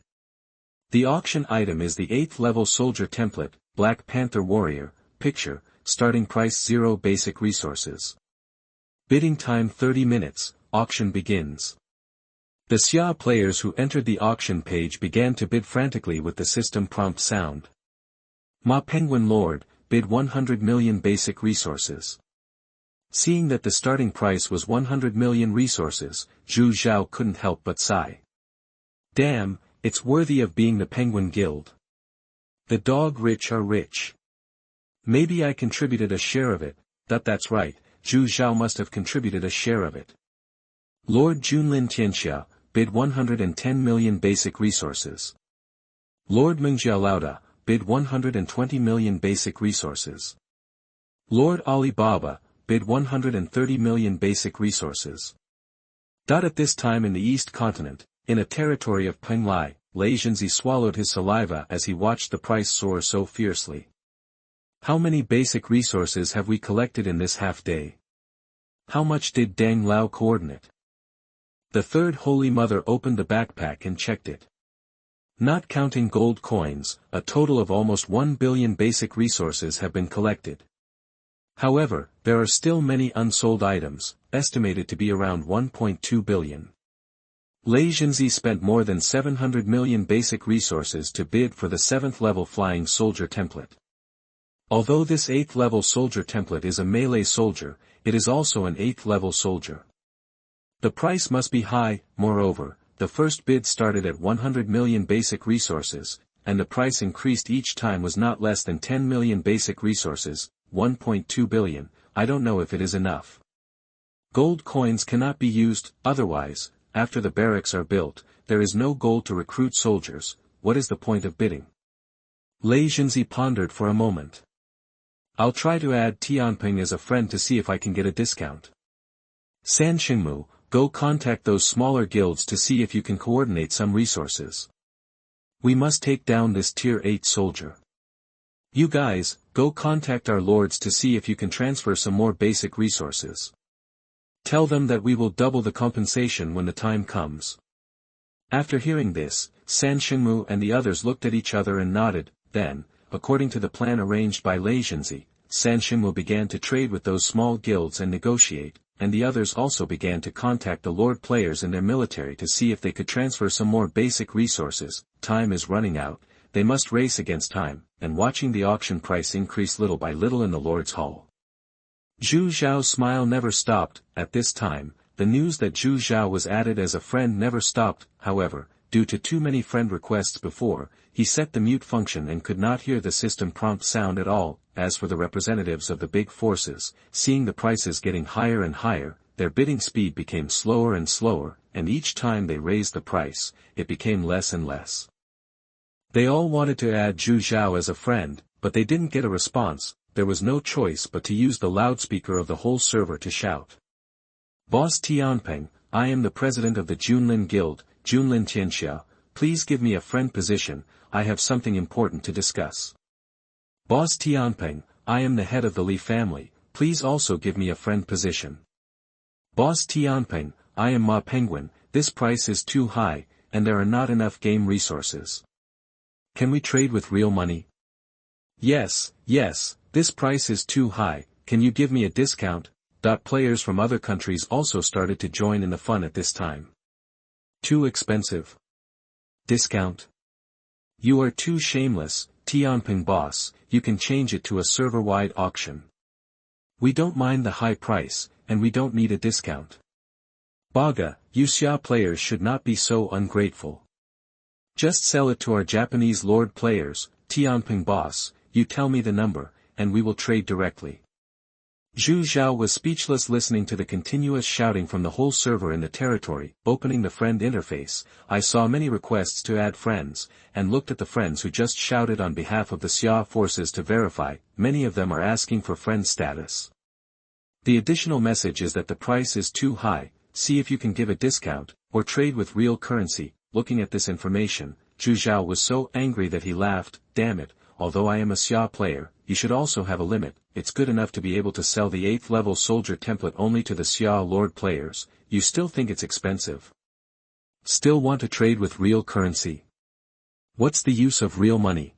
The auction item is the 8th level soldier template, Black Panther warrior, picture, starting price 0 basic resources. Bidding time 30 minutes, auction begins. The Xia players who entered the auction page began to bid frantically with the system prompt sound. Ma Penguin Lord, bid 100 million basic resources. Seeing that the starting price was 100 million resources, Zhu Zhao couldn't help but sigh. Damn, it's worthy of being the Penguin Guild. The dog rich are rich. Maybe I contributed a share of it, that's right, Zhu Zhao must have contributed a share of it. Lord Junlin Tianxia, bid 110 million basic resources. Lord Mengjialauda, bid 120 million basic resources. Lord Alibaba, bid 130 million basic resources. At this time in the East Continent, in a territory of Penglai, Lei Zhenzi swallowed his saliva as he watched the price soar so fiercely. How many basic resources have we collected in this half-day? How much did Deng Lao coordinate? The third Holy Mother opened the backpack and checked it. Not counting gold coins, a total of almost 1 billion basic resources have been collected. However, there are still many unsold items, estimated to be around 1.2 billion. Lei Zhenzi spent more than 700 million basic resources to bid for the 7th level flying soldier template. Although this 8th level soldier template is a melee soldier, it is also an 8th level soldier. The price must be high. Moreover, the first bid started at 100 million basic resources, and the price increased each time was not less than 10 million basic resources, 1.2 billion, I don't know if it is enough. Gold coins cannot be used, otherwise, after the barracks are built, there is no gold to recruit soldiers. What is the point of bidding? Lei Zhenzi pondered for a moment. I'll try to add Tianping as a friend to see if I can get a discount. San Xingmu, go contact those smaller guilds to see if you can coordinate some resources. We must take down this tier 8 soldier. You guys, go contact our lords to see if you can transfer some more basic resources. Tell them that we will double the compensation when the time comes. After hearing this, San Xingmu and the others looked at each other and nodded. Then, according to the plan arranged by Lei Zhenzi, San Xingmu began to trade with those small guilds and negotiate, and the others also began to contact the lord players in their military to see if they could transfer some more basic resources. Time is running out, they must race against time, and watching the auction price increase little by little in the lord's hall. Zhu Zhao's smile never stopped. At this time, The news that Zhu Zhao was added as a friend never stopped. However, due to too many friend requests before, he set the mute function and could not hear the system prompt sound at all. As for the representatives of the big forces, seeing the prices getting higher and higher, their bidding speed became slower and slower, and each time they raised the price, it became less and less. They all wanted to add Zhu Zhao as a friend, but they didn't get a response. There was no choice but to use the loudspeaker of the whole server to shout. Boss Tianpeng, I am the president of the Junlin Guild, Junlin Tianxia, please give me a friend position, I have something important to discuss. Boss Tianpeng, I am the head of the Li family, please also give me a friend position. Boss Tianpeng, I am Ma Penguin, this price is too high, and there are not enough game resources. Can we trade with real money? Yes, this price is too high, can you give me a discount? Players from other countries also started to join in the fun at this time. Too expensive. Discount. You are too shameless, Tianping boss, you can change it to a server-wide auction. We don't mind the high price, and we don't need a discount. Baga, you Xia players should not be so ungrateful. Just sell it to our Japanese lord players, Tianping boss, you tell me the number, and we will trade directly. Zhu Zhao was speechless listening to the continuous shouting from the whole server in the territory. Opening the friend interface, I saw many requests to add friends, and looked at the friends who just shouted on behalf of the Xia forces to verify. Many of them are asking for friend status. The additional message is that the price is too high, see if you can give a discount, or trade with real currency. Looking at this information, Zhu Zhao was so angry that he laughed. Damn it, although I am a Xia player, you should also have a limit. It's good enough to be able to sell the 8th level soldier template only to the Xia Lord players, you still think it's expensive. Still want to trade with real currency? What's the use of real money?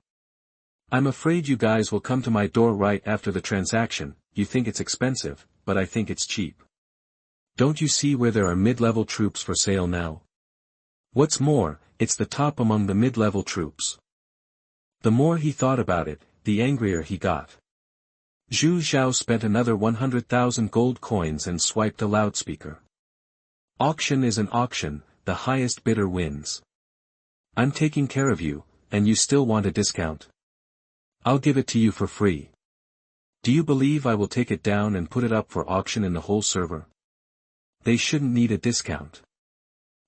I'm afraid you guys will come to my door right after the transaction. You think it's expensive, but I think it's cheap. Don't you see where there are mid-level troops for sale now? What's more, it's the top among the mid-level troops. The more he thought about it, the angrier he got. Zhu Zhao spent another 100,000 gold coins and swiped a loudspeaker. Auction is an auction, the highest bidder wins. I'm taking care of you, and you still want a discount? I'll give it to you for free. Do you believe I will take it down and put it up for auction in the whole server? They shouldn't need a discount.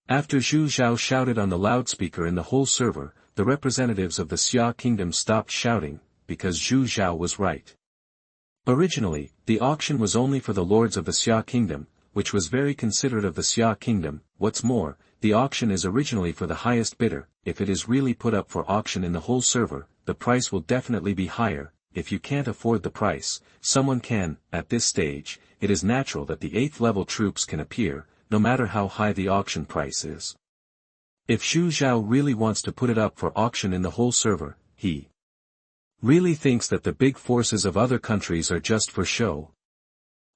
After Zhu Zhao shouted on the loudspeaker in the whole server, the representatives of the Xia kingdom stopped shouting, because Zhu Zhao was right. Originally, the auction was only for the lords of the Xia kingdom, which was very considerate of the Xia kingdom. What's more, the auction is originally for the highest bidder. If it is really put up for auction in the whole server, the price will definitely be higher. If you can't afford the price, someone can. At this stage, it is natural that the 8th level troops can appear, no matter how high the auction price is. If Zhu Zhao really wants to put it up for auction in the whole server, he really thinks that the big forces of other countries are just for show.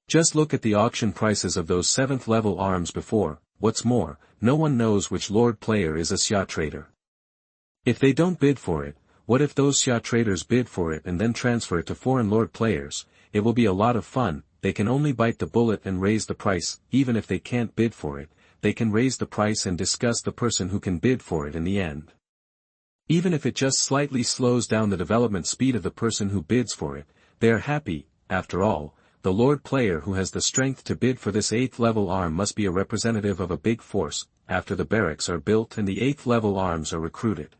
Just look at the auction prices of those 7th level arms before. What's more, no one knows which lord player is a Xia trader. If they don't bid for it, what if those Xia traders bid for it and then transfer it to foreign lord players? It will be a lot of fun. They can only bite the bullet and raise the price. Even if they can't bid for it, they can raise the price and discuss the person who can bid for it in the end. Even if it just slightly slows down the development speed of the person who bids for it, they are happy. After all, the lord player who has the strength to bid for this 8th level arm must be a representative of a big force. After the barracks are built and the 8th level arms are recruited,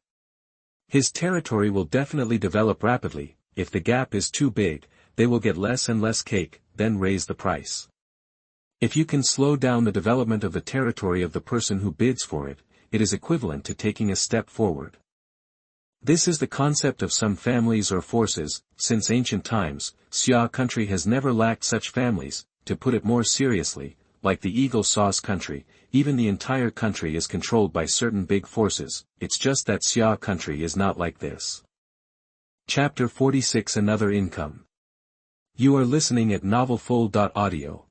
his territory will definitely develop rapidly. If the gap is too big, they will get less and less cake, then raise the price. If you can slow down the development of the territory of the person who bids for it, it is equivalent to taking a step forward. This is the concept of some families or forces. Since ancient times, Xia country has never lacked such families. To put it more seriously, like the Eagle Sauce country, even the entire country is controlled by certain big forces. It's just that Xia country is not like this. Chapter 46 Another Income. You are listening at novelfull.audio.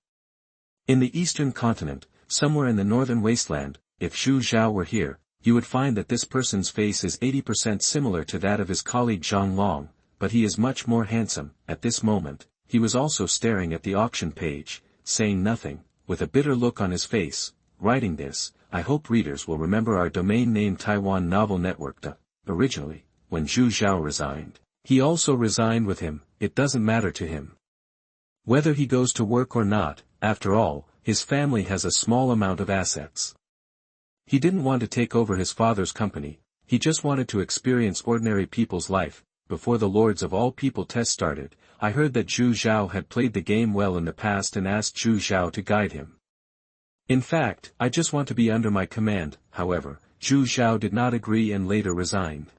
In the eastern continent, somewhere in the northern wasteland, if Zhu Zhao were here, you would find that this person's face is 80% similar to that of his colleague Zhang Long, but he is much more handsome. At this moment, he was also staring at the auction page, saying nothing. with a bitter look on his face, writing this, I hope readers will remember our domain name Taiwan Novel Network. Originally, when Zhu Zhao resigned, he also resigned with him, it doesn't matter to him whether he goes to work or not, after all, his family has a small amount of assets. He didn't want to take over his father's company, he just wanted to experience ordinary people's life. Before the Lords of All People test started, I heard that Zhu Zhao had played the game well in the past and asked Zhu Zhao to guide him. In fact, I just want to be under my command. However, Zhu Zhao did not agree and later resigned.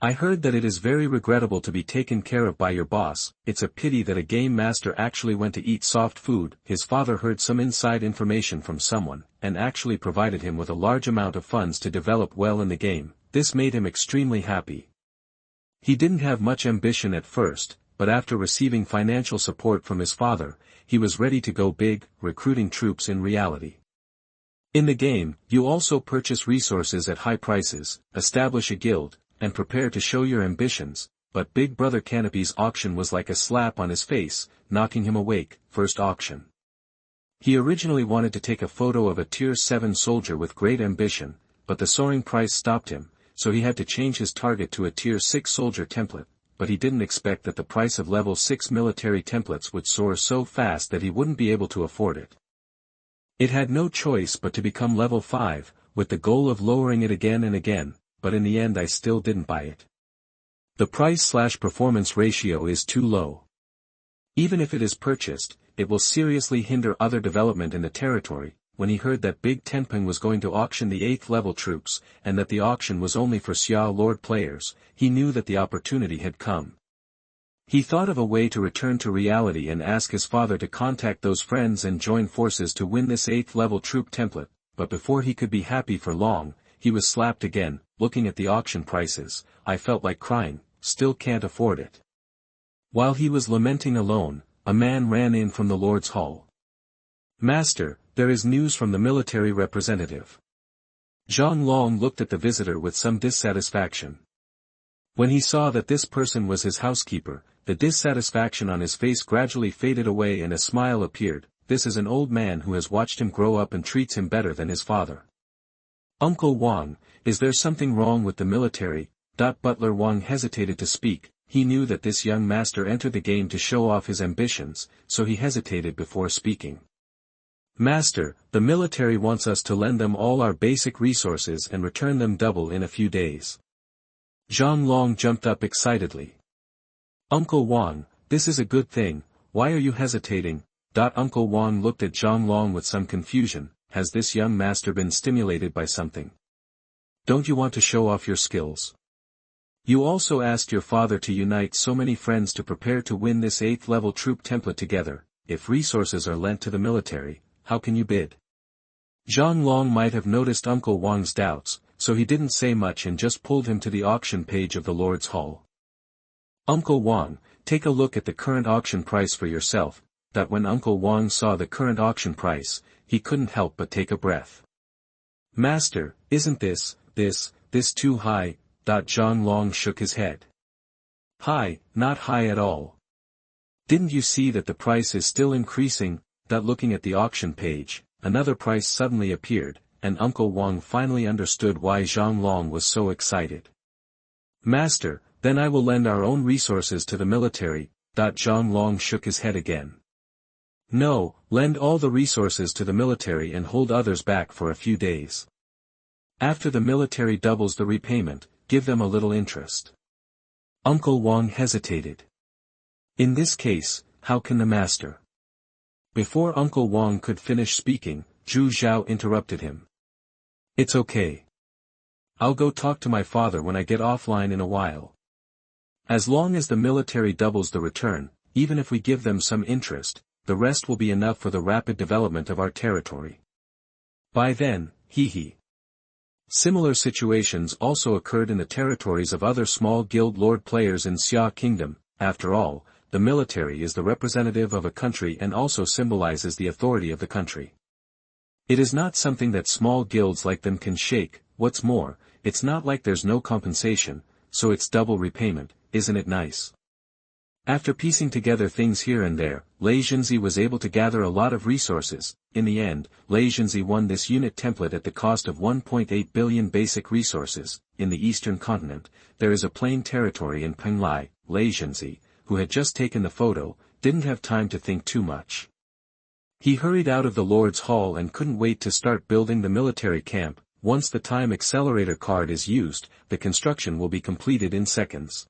I heard that it is very regrettable to be taken care of by your boss, it's a pity that a game master actually went to eat soft food. His father heard some inside information from someone, and actually provided him with a large amount of funds to develop well in the game. This made him extremely happy. He didn't have much ambition at first, but after receiving financial support from his father, he was ready to go big, recruiting troops in reality. In the game, you also purchase resources at high prices, establish a guild, and prepare to show your ambitions, but Big Brother Canopy's auction was like a slap on his face, knocking him awake. First auction. He originally wanted to take a photo of a Tier 7 soldier with great ambition, but the soaring price stopped him, so he had to change his target to a Tier 6 soldier template, but he didn't expect that the price of level 6 military templates would soar so fast that he wouldn't be able to afford it. It had no choice but to become level 5, with the goal of lowering it again and again, but in the end I still didn't buy it. The price/performance ratio is too low. Even if it is purchased, it will seriously hinder other development in the territory. When he heard that Big Tenping was going to auction the 8th level troops, and that the auction was only for Xia Lord players, he knew that the opportunity had come. He thought of a way to return to reality and ask his father to contact those friends and join forces to win this 8th level troop template, but before he could be happy for long, he was slapped again. Looking at the auction prices, I felt like crying, still can't afford it. While he was lamenting alone, a man ran in from the Lord's Hall. Master, there is news from the military representative. Zhang Long looked at the visitor with some dissatisfaction. When he saw that this person was his housekeeper, the dissatisfaction on his face gradually faded away and a smile appeared. This is an old man who has watched him grow up and treats him better than his father. Uncle Wang, is there something wrong with the military? Butler Wang hesitated to speak. He knew that this young master entered the game to show off his ambitions, so he hesitated before speaking. Master, the military wants us to lend them all our basic resources and return them double in a few days. Zhang Long jumped up excitedly. Uncle Wang, this is a good thing, why are you hesitating? Uncle Wang looked at Zhang Long with some confusion. Has this young master been stimulated by something? Don't you want to show off your skills? You also asked your father to unite so many friends to prepare to win this 8th level troop template together. If resources are lent to the military, how can you bid? Zhang Long might have noticed Uncle Wang's doubts, so he didn't say much and just pulled him to the auction page of the Lord's Hall. Uncle Wang, take a look at the current auction price for yourself. When Uncle Wang saw the current auction price, he couldn't help but take a breath. Master, isn't this too high? Zhang Long shook his head. High, not high at all. Didn't you see that the price is still increasing? Looking at the auction page, another price suddenly appeared, and Uncle Wang finally understood why Zhang Long was so excited. Master, then I will lend our own resources to the military. Zhang Long shook his head again. No, lend all the resources to the military and hold others back for a few days. After the military doubles the repayment, give them a little interest. Uncle Wang hesitated. In this case, how can the master? Before Uncle Wang could finish speaking, Zhu Zhao interrupted him. It's okay. I'll go talk to my father when I get offline in a while. As long as the military doubles the return, even if we give them some interest, the rest will be enough for the rapid development of our territory. By then, hee. Similar situations also occurred in the territories of other small guild lord players in Xia Kingdom. After all, the military is the representative of a country and also symbolizes the authority of the country. It is not something that small guilds like them can shake. What's more, it's not like there's no compensation, so it's double repayment. Isn't it nice? After piecing together things here and there, Lei Junzi was able to gather a lot of resources. In the end, Lei Junzi won this unit template at the cost of 1.8 billion basic resources. In the eastern continent, there is a plain territory in Penglai. Lei Junzi, who had just taken the photo, didn't have time to think too much. He hurried out of the Lord's Hall and couldn't wait to start building the military camp. Once the time accelerator card is used, the construction will be completed in seconds.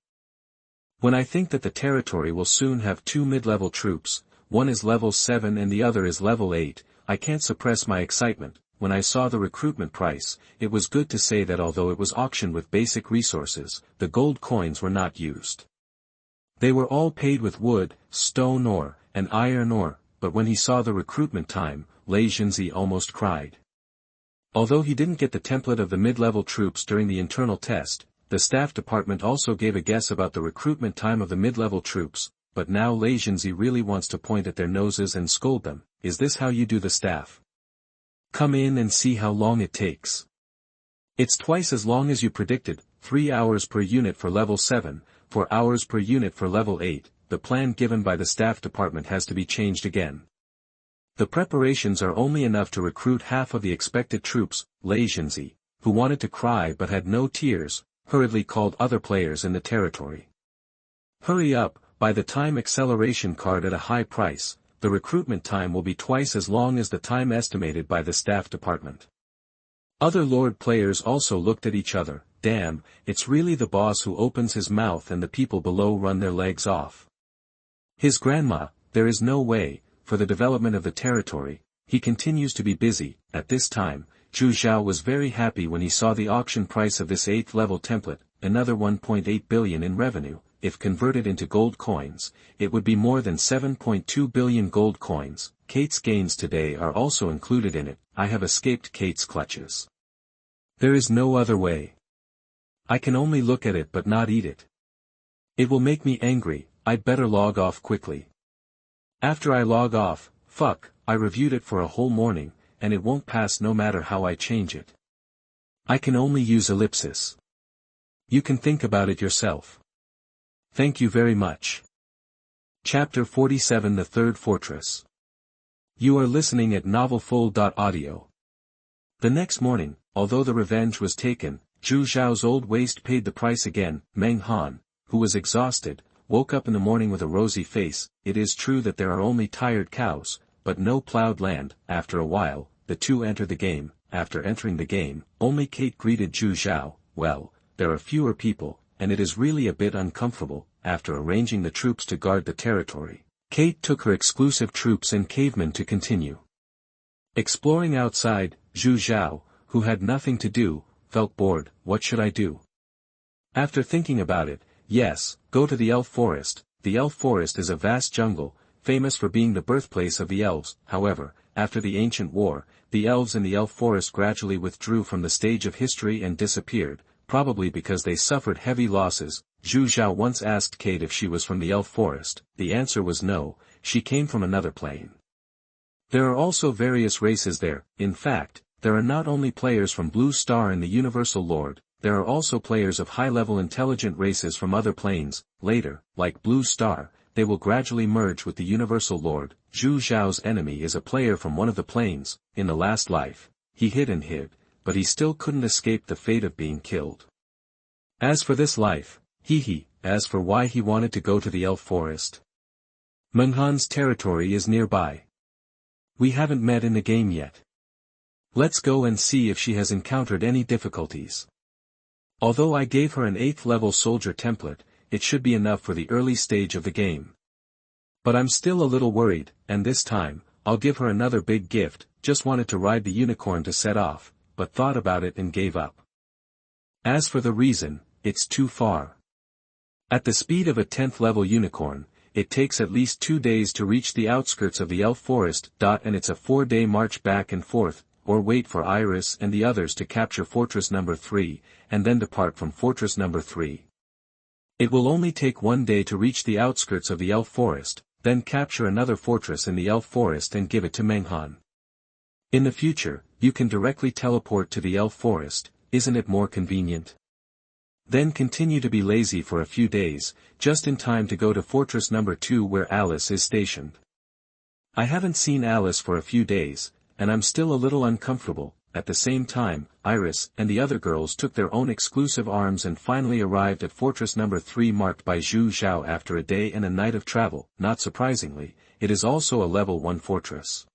When I think that the territory will soon have 2 mid-level troops, one is level 7 and the other is level 8, I can't suppress my excitement. When I saw the recruitment price, it was good to say that although it was auctioned with basic resources, the gold coins were not used. They were all paid with wood, stone ore, and iron ore, but when he saw the recruitment time, Lei Junzi almost cried. Although he didn't get the template of the mid-level troops during the internal test, the staff department also gave a guess about the recruitment time of the mid-level troops, but now Lei Junzi really wants to point at their noses and scold them. Is this how you do the staff? Come in and see how long it takes. It's twice as long as you predicted, 3 hours per unit for level 7, 4 hours per unit for level 8, the plan given by the staff department has to be changed again. The preparations are only enough to recruit half of the expected troops. Lei Junzi, who wanted to cry but had no tears, hurriedly called other players in the territory. Hurry up, buy the time acceleration card at a high price, the recruitment time will be twice as long as the time estimated by the staff department. Other Lord players also looked at each other. Damn, it's really the boss who opens his mouth and the people below run their legs off. His grandma, there is no way, for the development of the territory, he continues to be busy. At this time, Zhu Zhao was very happy when he saw the auction price of this 8th level template, another 1.8 billion in revenue. If converted into gold coins, it would be more than 7.2 billion gold coins. Kate's gains today are also included in it. I have escaped Kate's clutches. There is no other way. I can only look at it but not eat it. It will make me angry. I'd better log off quickly. After I log off, I reviewed it for a whole morning, and it won't pass no matter how I change it. I can only use ellipsis. You can think about it yourself. Thank you very much. Chapter 47 The Third Fortress. You are listening at novelfull.audio. The next morning, although the revenge was taken, Zhu Zhao's old waist paid the price again. Meng Han, who was exhausted, woke up in the morning with a rosy face. It is true that there are only tired cows, but no plowed land. After a while, the two enter the game. After entering the game, only Kate greeted Zhu Zhao. Well, there are fewer people, and it is really a bit uncomfortable. After arranging the troops to guard the territory, Kate took her exclusive troops and cavemen to continue exploring outside. Zhu Zhao, who had nothing to do, felt bored. What should I do? After thinking about it, yes, go to the elf forest. The elf forest is a vast jungle, famous for being the birthplace of the elves. However, after the ancient war, the elves in the elf forest gradually withdrew from the stage of history and disappeared, probably because they suffered heavy losses. Zhu Zhao once asked Kate if she was from the elf forest. The answer was no, she came from another plane. There are also various races there. In fact, there are not only players from Blue Star and the Universal Lord, there are also players of high-level intelligent races from other planes. Later, like Blue Star, they will gradually merge with the Universal Lord. Zhu Zhao's enemy is a player from one of the planes. In the last life, he hid, but he still couldn't escape the fate of being killed. As for this life, as for why he wanted to go to the elf forest. Meng Han's territory is nearby. We haven't met in the game yet. Let's go and see if she has encountered any difficulties. Although I gave her an 8th level soldier template, it should be enough for the early stage of the game. But I'm still a little worried, and this time, I'll give her another big gift. Just wanted to ride the unicorn to set off, but thought about it and gave up. As for the reason, it's too far. At the speed of a 10th level unicorn, it takes at least 2 days to reach the outskirts of the elf forest. And it's a 4-day march back and forth, or wait for Iris and the others to capture fortress number 3, and then depart from fortress number 3. It will only take 1 day to reach the outskirts of the elf forest, then capture another fortress in the elf forest and give it to Meng Han. In the future, you can directly teleport to the elf forest. Isn't it more convenient? Then continue to be lazy for a few days, just in time to go to fortress number 2 where Alice is stationed. I haven't seen Alice for a few days, and I'm still a little uncomfortable. At the same time, Iris and the other girls took their own exclusive arms and finally arrived at Fortress Number 3 marked by Zhu Zhao after a day and a night of travel. Not surprisingly, it is also a level 1 fortress.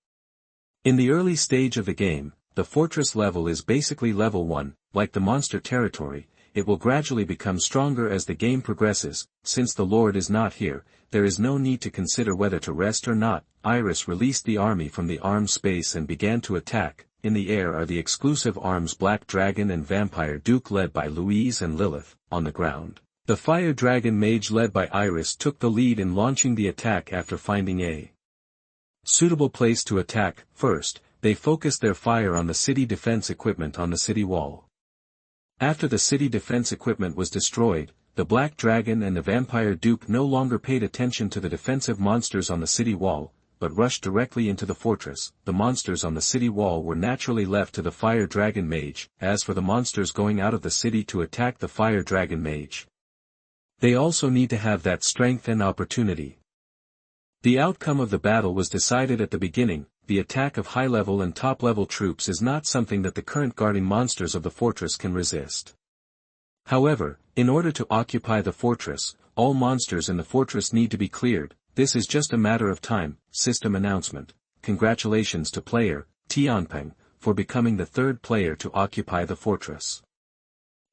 In the early stage of the game, the fortress level is basically level 1, like the monster territory. It will gradually become stronger as the game progresses. Since the Lord is not here, there is no need to consider whether to rest or not. Iris released the army from the arms space and began to attack. In the air are the exclusive arms Black Dragon and Vampire Duke led by Louise and Lilith. On the ground, the Fire Dragon Mage led by Iris took the lead in launching the attack after finding a suitable place to attack. First, they focused their fire on the city defense equipment on the city wall. After the city defense equipment was destroyed, the Black Dragon and the Vampire Duke no longer paid attention to the defensive monsters on the city wall, but rushed directly into the fortress. The monsters on the city wall were naturally left to the Fire Dragon Mage. As for the monsters going out of the city to attack the Fire Dragon Mage, they also need to have that strength and opportunity. The outcome of the battle was decided at the beginning. The attack of high-level and top-level troops is not something that the current guarding monsters of the fortress can resist. However, in order to occupy the fortress, all monsters in the fortress need to be cleared. This is just a matter of time. System announcement. Congratulations to player Tianpeng for becoming the third player to occupy the fortress.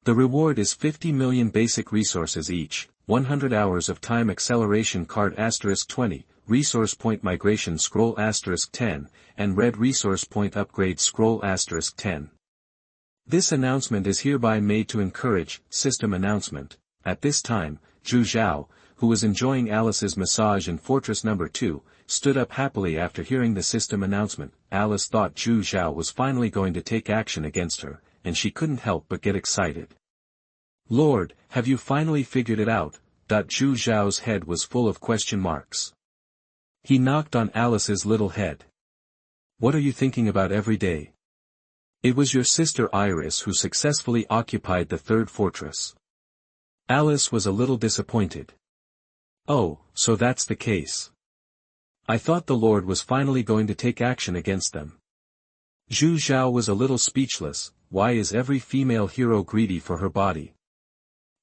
The reward is 50 million basic resources each, 100 hours of time acceleration card *20, resource point migration scroll *10, and red resource point upgrade scroll *10. This announcement is hereby made to encourage. System announcement. At this time, Zhu Zhao, who was enjoying Alice's massage in Fortress Number 2, stood up happily after hearing the system announcement. Alice thought Zhu Zhao was finally going to take action against her, and she couldn't help but get excited. Lord, have you finally figured it out? Zhu Zhao's head was full of question marks. He knocked on Alice's little head. What are you thinking about every day? It was your sister Iris who successfully occupied the third fortress. Alice was a little disappointed. Oh, so that's the case. I thought the Lord was finally going to take action against them. Zhu Zhao was a little speechless. Why is every female hero greedy for her body?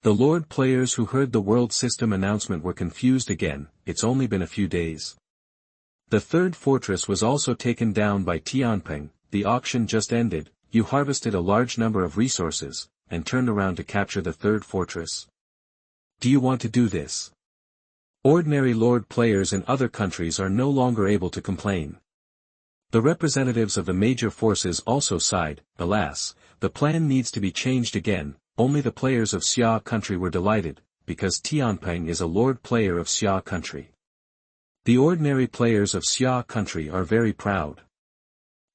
The Lord players who heard the world system announcement were confused again. It's only been a few days. The third fortress was also taken down by Tianpeng. The auction just ended. You harvested a large number of resources, and turned around to capture the third fortress. Do you want to do this? Ordinary Lord players in other countries are no longer able to complain. The representatives of the major forces also sighed. Alas, the plan needs to be changed again. Only the players of Xia country were delighted, because Tianpeng is a Lord player of Xia country. The ordinary players of Xia country are very proud.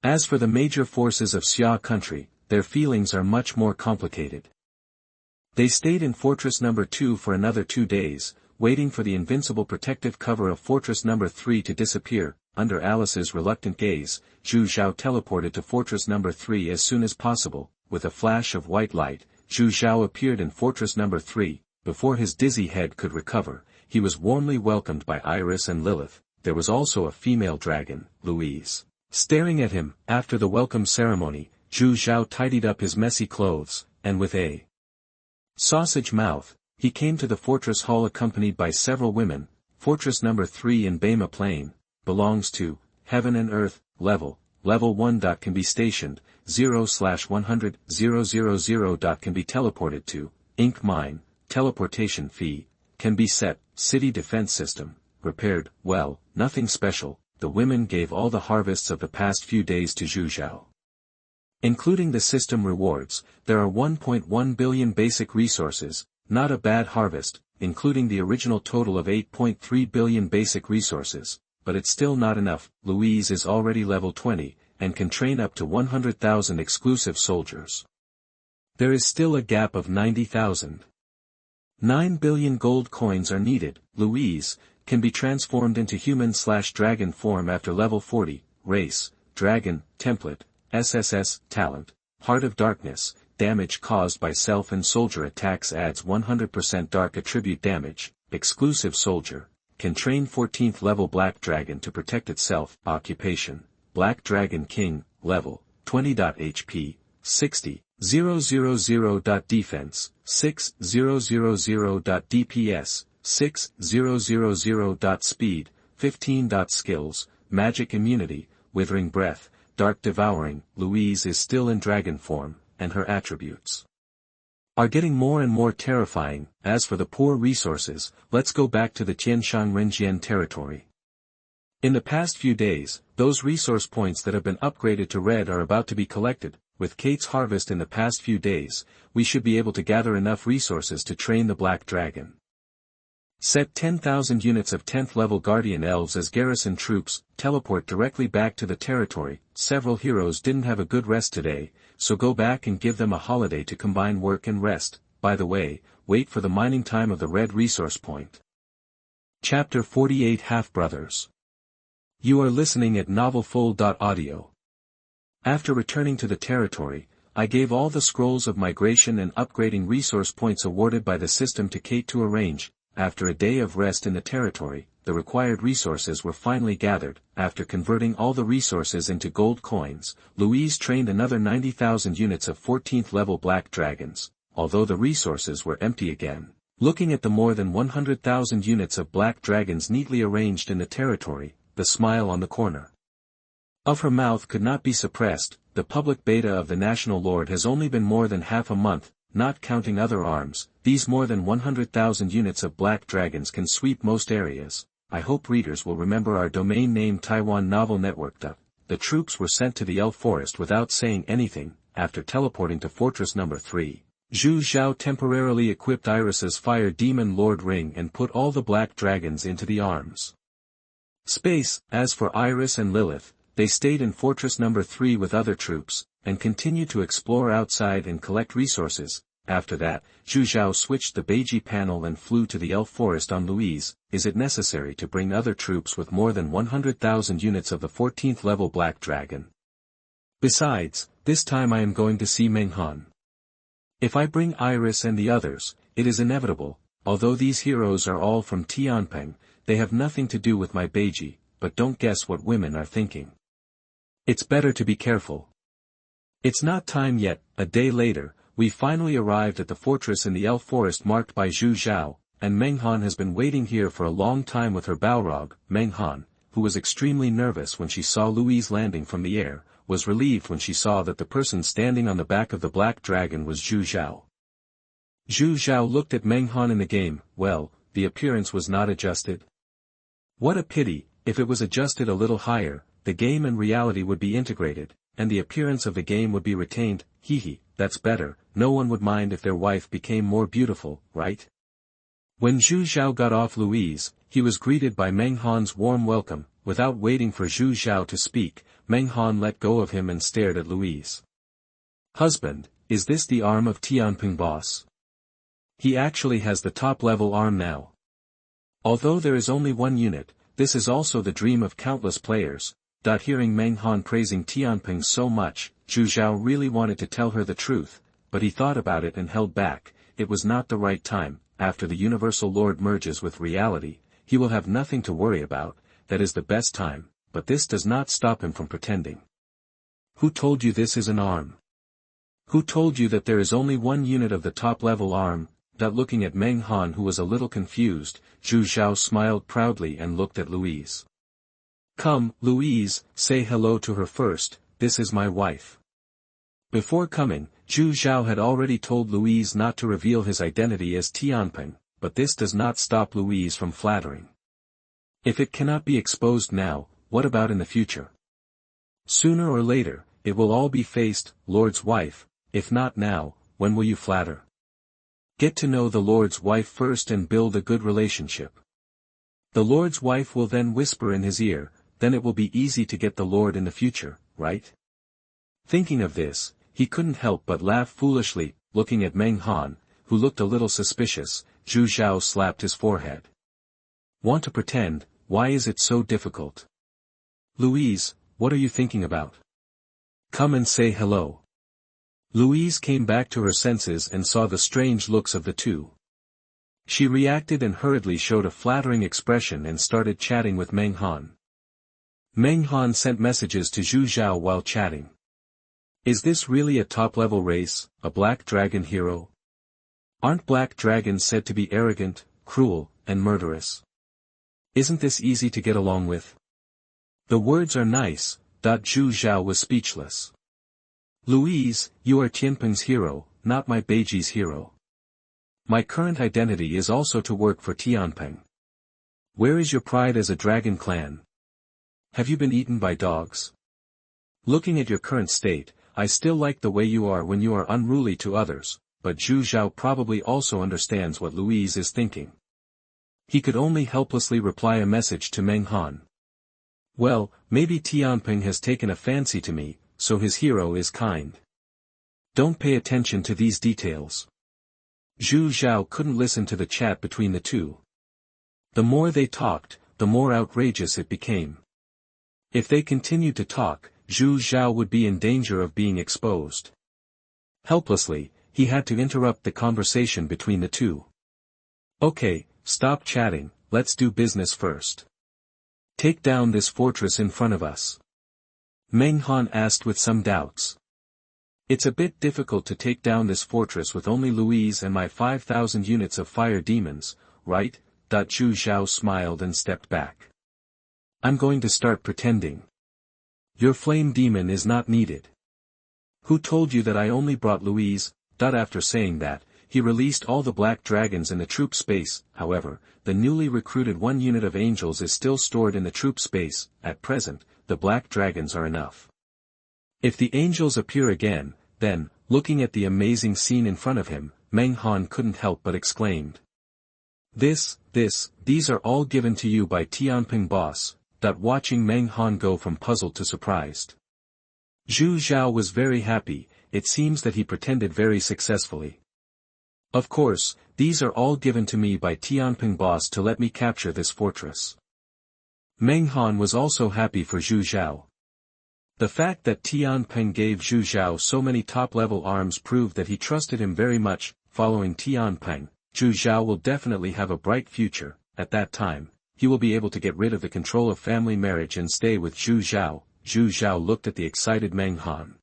As for the major forces of Xia country, their feelings are much more complicated. They stayed in Fortress Number 2 for another 2 days, waiting for the invincible protective cover of Fortress Number 3 to disappear. Under Alice's reluctant gaze, Zhu Zhao teleported to Fortress Number 3 as soon as possible. With a flash of white light, Zhu Zhao appeared in Fortress Number 3. Before his dizzy head could recover, he was warmly welcomed by Iris and Lilith. There was also a female dragon, Louise, staring at him. After the welcome ceremony, Zhu Zhao tidied up his messy clothes, and with a sausage mouth, he came to the fortress hall accompanied by several women. Fortress Number 3 in Bema Plain belongs to Heaven and Earth level 1. Can be stationed 0/100 000. Can be teleported to Ink Mine. Teleportation fee can be set. City defense system repaired. Well, nothing special. The women gave all the harvests of the past few days to Zhu Zhao. Including the system rewards, there are 1.1 billion basic resources. Not a bad harvest, including the original total of 8.3 billion basic resources, but it's still not enough. Louise is already level 20, and can train up to 100,000 exclusive soldiers. There is still a gap of 90,000. 9 billion gold coins are needed. Louise can be transformed into human/dragon form after level 40, race, dragon, template, SSS, talent, Heart of Darkness. Damage caused by self and soldier attacks adds 100% dark attribute damage. Exclusive soldier can train 14th level Black Dragon to protect itself. Occupation, Black Dragon King, level, 20. HP, 60, 000. Defense, 6, 000. DPS, 6, 000. Speed, 15. Skills, Magic Immunity, Withering Breath, Dark Devouring. Louise is still in dragon form, and her attributes are getting more and more terrifying. As for the poor resources, let's go back to the Tianshang Renjian territory. In the past few days, those resource points that have been upgraded to red are about to be collected. With Kate's harvest in the past few days, we should be able to gather enough resources to train the Black Dragon. Set 10,000 units of 10th level Guardian Elves as garrison troops, teleport directly back to the territory. Several heroes didn't have a good rest today, so go back and give them a holiday to combine work and rest. By the way, wait for the mining time of the red resource point. Chapter 48 Half-Brothers. You are listening at novelfull.audio. After returning to the territory, I gave all the scrolls of migration and upgrading resource points awarded by the system to Kate to arrange. After a day of rest in the territory, the required resources were finally gathered. After converting all the resources into gold coins, Louise trained another 90,000 units of 14th level Black Dragons, although the resources were empty again. Looking at the more than 100,000 units of Black Dragons neatly arranged in the territory, the smile on the corner of her mouth could not be suppressed. The public beta of the National Lord has only been more than half a month, not counting other arms. These more than 100,000 units of Black Dragons can sweep most areas. I hope readers will remember our domain name Taiwan Novel Network. The troops were sent to the Elf Forest without saying anything. After teleporting to Fortress Number 3, Zhu Zhao temporarily equipped Iris's Fire Demon Lord Ring and put all the Black Dragons into the arms space. As for Iris and Lilith, they stayed in Fortress Number 3 with other troops, and continued to explore outside and collect resources. After that, Zhu Zhao switched the Beiji panel and flew to the Elf Forest on Louise. Is it necessary to bring other troops with more than 100,000 units of the 14th level Black Dragon? Besides, this time I am going to see Meng Han. If I bring Iris and the others, it is inevitable. Although these heroes are all from Tianping, they have nothing to do with my Beiji, but don't guess what women are thinking. It's better to be careful. It's not time yet. A day later, we finally arrived at the fortress in the Elf Forest marked by Zhu Zhao, and Meng Han has been waiting here for a long time with her Balrog. Meng Han, who was extremely nervous when she saw Louise landing from the air, was relieved when she saw that the person standing on the back of the Black Dragon was Zhu Zhao. Zhu Zhao looked at Meng Han in the game. Well, the appearance was not adjusted. What a pity. If it was adjusted a little higher, the game and reality would be integrated, and the appearance of the game would be retained. Hehe, that's better. No one would mind if their wife became more beautiful, right? When Zhu Zhao got off Louise, he was greeted by Meng Han's warm welcome. Without waiting for Zhu Zhao to speak, Meng Han let go of him and stared at Louise. Husband, is this the arm of Tianping boss? He actually has the top-level arm now. Although there is only one unit, this is also the dream of countless players. Hearing Meng Han praising Tianping so much, Zhu Zhao really wanted to tell her the truth, but he thought about it and held back. It was not the right time. After the Universal Lord merges with reality, he will have nothing to worry about. That is the best time, but this does not stop him from pretending. Who told you this is an arm? Who told you that there is only one unit of the top-level arm? Looking at Meng Han, who was a little confused, Zhu Zhao smiled proudly and looked at Louise. Come, Louise, say hello to her first. This is my wife. Before coming, Zhu Zhao had already told Louise not to reveal his identity as Tianping, but this does not stop Louise from flattering. If it cannot be exposed now, what about in the future? Sooner or later, it will all be faced. Lord's wife. If not now, when will you flatter? Get to know the Lord's wife first and build a good relationship. The Lord's wife will then whisper in his ear, then it will be easy to get the Lord in the future, right? Thinking of this, he couldn't help but laugh foolishly. Looking at Meng Han, who looked a little suspicious, Zhu Zhao slapped his forehead. Want to pretend? Why is it so difficult? Louise, what are you thinking about? Come and say hello. Louise came back to her senses and saw the strange looks of the two. She reacted and hurriedly showed a flattering expression and started chatting with Meng Han. Meng Han sent messages to Zhu Zhao while chatting. Is this really a top-level race, a black dragon hero? Aren't black dragons said to be arrogant, cruel, and murderous? Isn't this easy to get along with? The words are nice. Zhu Zhao was speechless. Louise, you are Tianpeng's hero, not my Beiji's hero. My current identity is also to work for Tianpeng. Where is your pride as a dragon clan? Have you been eaten by dogs? Looking at your current state, I still like the way you are when you are unruly to others, but Zhu Zhao probably also understands what Louise is thinking. He could only helplessly reply a message to Meng Han. Well, maybe Tianpeng has taken a fancy to me, so his hero is kind. Don't pay attention to these details. Zhu Zhao couldn't listen to the chat between the two. The more they talked, the more outrageous it became. If they continued to talk, Zhu Zhao would be in danger of being exposed. Helplessly, he had to interrupt the conversation between the two. Okay, stop chatting, let's do business first. Take down this fortress in front of us. Meng Han asked with some doubts. It's a bit difficult to take down this fortress with only Louise and my 5,000 units of fire demons, right? Zhu Zhao smiled and stepped back. I'm going to start pretending. Your flame demon is not needed. Who told you that I only brought Louise? After saying that, he released all the black dragons in the troop space. However, the newly recruited 1 unit of angels is still stored in the troop space. At present, the black dragons are enough. If the angels appear again, then, looking at the amazing scene in front of him, Meng Han couldn't help but exclaimed. These are all given to you by Tianpeng boss. Watching Meng Han go from puzzled to surprised. Zhu Zhao was very happy, it seems that he pretended very successfully. Of course, these are all given to me by Tianpeng boss to let me capture this fortress. Meng Han was also happy for Zhu Zhao. The fact that Tianpeng gave Zhu Zhao so many top-level arms proved that he trusted him very much. Following Tianpeng, Zhu Zhao will definitely have a bright future. At that time, he will be able to get rid of the control of family marriage and stay with Zhu Zhao. Zhu Zhao looked at the excited Meng Han.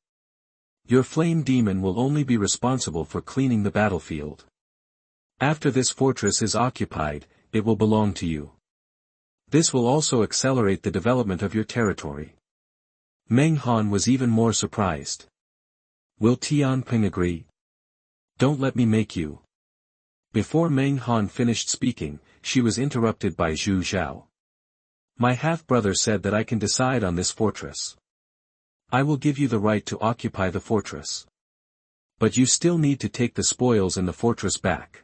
Your flame demon will only be responsible for cleaning the battlefield. After this fortress is occupied, it will belong to you. This will also accelerate the development of your territory. Meng Han was even more surprised. Will Tianpeng agree? Don't let me make you. Before Meng Han finished speaking, she was interrupted by Zhu Zhao. My half-brother said that I can decide on this fortress. I will give you the right to occupy the fortress. But you still need to take the spoils and the fortress back.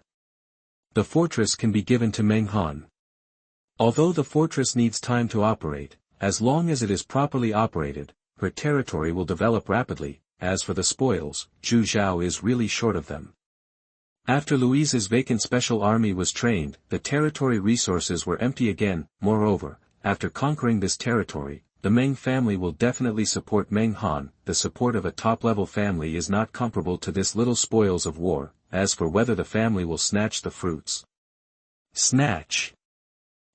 The fortress can be given to Meng Han. Although the fortress needs time to operate, as long as it is properly operated, her territory will develop rapidly. As for the spoils, Zhu Zhao is really short of them. After Louise's vacant special army was trained, the territory resources were empty again. Moreover, after conquering this territory, the Meng family will definitely support Meng Han. The support of a top-level family is not comparable to this little spoils of war. As for whether the family will snatch the fruits. Snatch.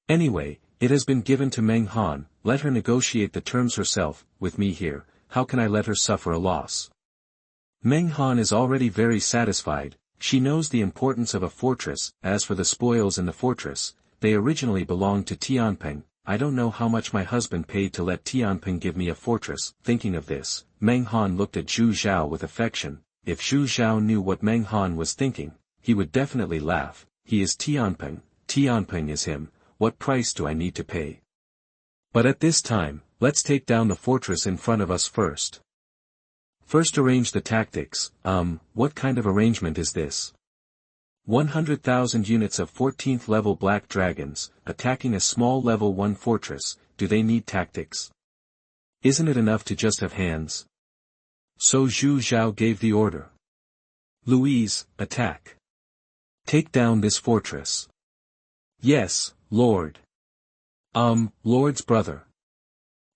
Anyway, it has been given to Meng Han, let her negotiate the terms herself. With me here, how can I let her suffer a loss? Meng Han is already very satisfied. She knows the importance of a fortress. As for the spoils in the fortress, they originally belonged to Tianpeng. I don't know how much my husband paid to let Tianpeng give me a fortress. Thinking of this, Meng Han looked at Zhu Zhao with affection. If Zhu Zhao knew what Meng Han was thinking, he would definitely laugh. He is Tianpeng, Tianpeng is him, what price do I need to pay? But at this time, let's take down the fortress in front of us first. First arrange the tactics. What kind of arrangement is this? 100,000 units of 14th level black dragons, attacking a small level 1 fortress. Do they need tactics? Isn't it enough to just have hands? So Zhu Zhao gave the order. Louise, attack. Take down this fortress. Yes, Lord. Lord's brother.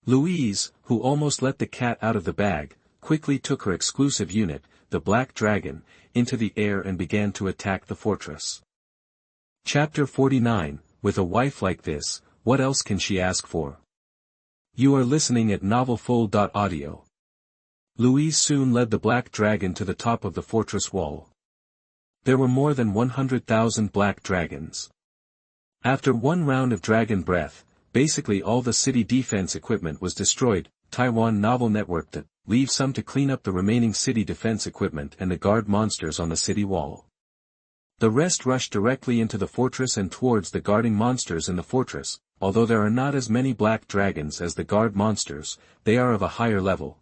Louise, who almost let the cat out of the bag, quickly took her exclusive unit, the Black Dragon, into the air and began to attack the fortress. Chapter 49, With a wife like this, what else can she ask for? You are listening at novelfull.audio. Louise soon led the black dragon to the top of the fortress wall. There were more than 100,000 black dragons. After one round of dragon breath, basically all the city defense equipment was destroyed. Mtlnovel network to leave some to clean up the remaining city defense equipment and the guard monsters on the city wall. The rest rushed directly into the fortress and towards the guarding monsters in the fortress. Although there are not as many black dragons as the guard monsters, they are of a higher level.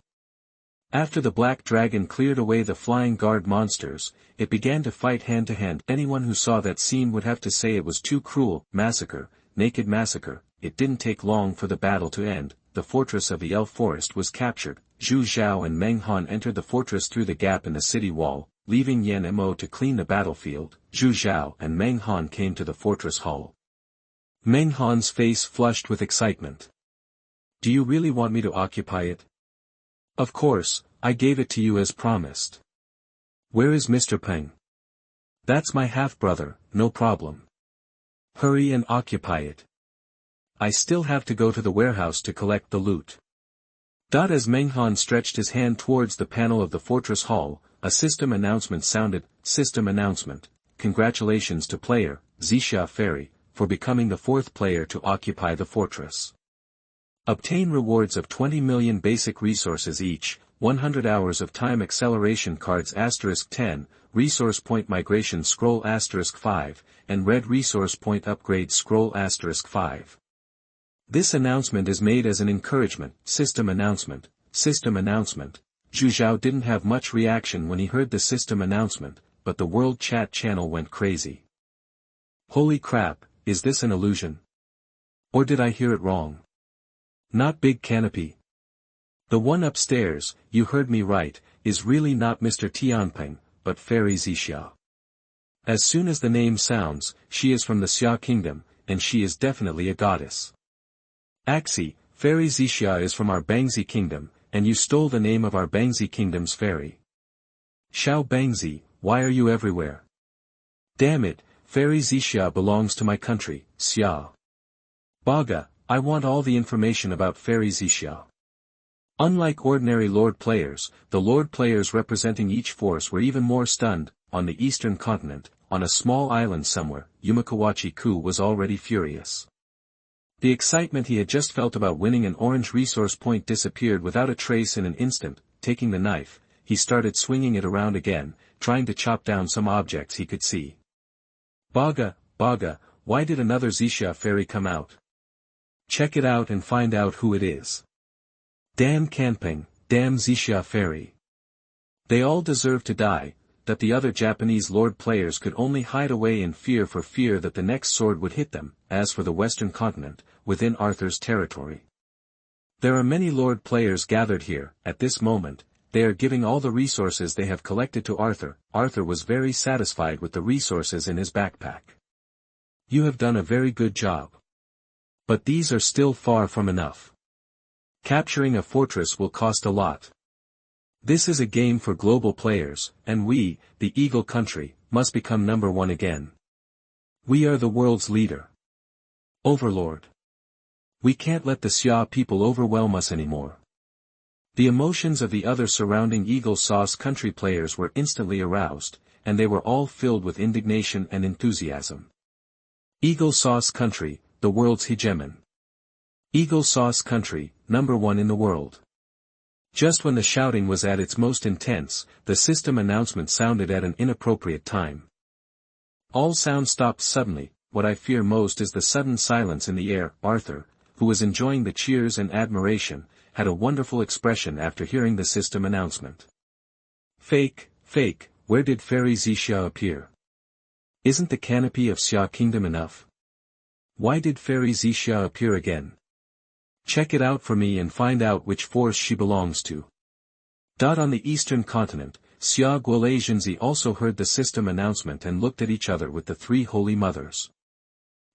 After the black dragon cleared away the flying guard monsters, it began to fight hand to hand. Anyone who saw that scene would have to say it was too cruel. Massacre, naked massacre. It didn't take long for the battle to end. The fortress of the elf forest was captured. Zhu Zhao and Meng Han entered the fortress through the gap in the city wall, leaving Yan Mo to clean the battlefield. Zhu Zhao and Meng Han came to the fortress hall. Meng Han's face flushed with excitement. Do you really want me to occupy it? Of course, I gave it to you as promised. Where is Mr. Peng? That's my half-brother, no problem. Hurry and occupy it. I still have to go to the warehouse to collect the loot. As Meng Han stretched his hand towards the panel of the fortress hall, a system announcement sounded. System announcement. Congratulations to player, Xixia Fairy, for becoming the 4th player to occupy the fortress. Obtain rewards of 20 million basic resources each, 100 hours of time acceleration cards *10, resource point migration scroll *5, and red resource point upgrade scroll *5. This announcement is made as an encouragement. System announcement. System announcement. Zhu Zhao didn't have much reaction when he heard the system announcement, but the world chat channel went crazy. Holy crap, is this an illusion? Or did I hear it wrong? Not Big Canopy. The one upstairs, you heard me right, is really not Mr. Tianpeng, but Fairy Xixia. As soon as the name sounds, she is from the Xia kingdom, and she is definitely a goddess. Axi, Fairy Xixia is from our Bangzi kingdom, and you stole the name of our Bangzi kingdom's fairy. Xiao Bangzi, why are you everywhere? Damn it, Fairy Xixia belongs to my country, Xia. Baga, I want all the information about Fairy Xixia. Unlike ordinary Lord players, the Lord players representing each force were even more stunned. On the eastern continent, on a small island somewhere, Yumakawachi Ku was already furious. The excitement he had just felt about winning an orange resource point disappeared without a trace in an instant. Taking the knife, he started swinging it around again, trying to chop down some objects he could see. Baga, why did another Xixia fairy come out? Check it out and find out who it is. Damn Kanping, damn Xixia fairy. They all deserve to die. That the other Japanese Lord players could only hide away in fear that the next sword would hit them. As for the western continent, within Arthur's territory. There are many Lord players gathered here. At this moment, they are giving all the resources they have collected to Arthur. Arthur was very satisfied with the resources in his backpack. You have done a very good job. But these are still far from enough. Capturing a fortress will cost a lot. This is a game for global players, and we, the Eagle Country, must become number 1 again. We are the world's leader. Overlord. We can't let the Xia people overwhelm us anymore. The emotions of the other surrounding Eagle Sauce Country players were instantly aroused, and they were all filled with indignation and enthusiasm. Eagle Sauce Country, the world's hegemon. Eagle Sauce Country, number 1 in the world. Just when the shouting was at its most intense, the system announcement sounded at an inappropriate time. All sound stopped suddenly. What I fear most is the sudden silence in the air. Arthur, who was enjoying the cheers and admiration, had a wonderful expression after hearing the system announcement. Fake, where did Fairy Xixia appear? Isn't the canopy of Xia Kingdom enough? Why did Fairy Xixia appear again? Check it out for me and find out which force she belongs to. On the eastern continent, Xia Guolei Jinzi also heard the system announcement and looked at each other with the 3 holy mothers.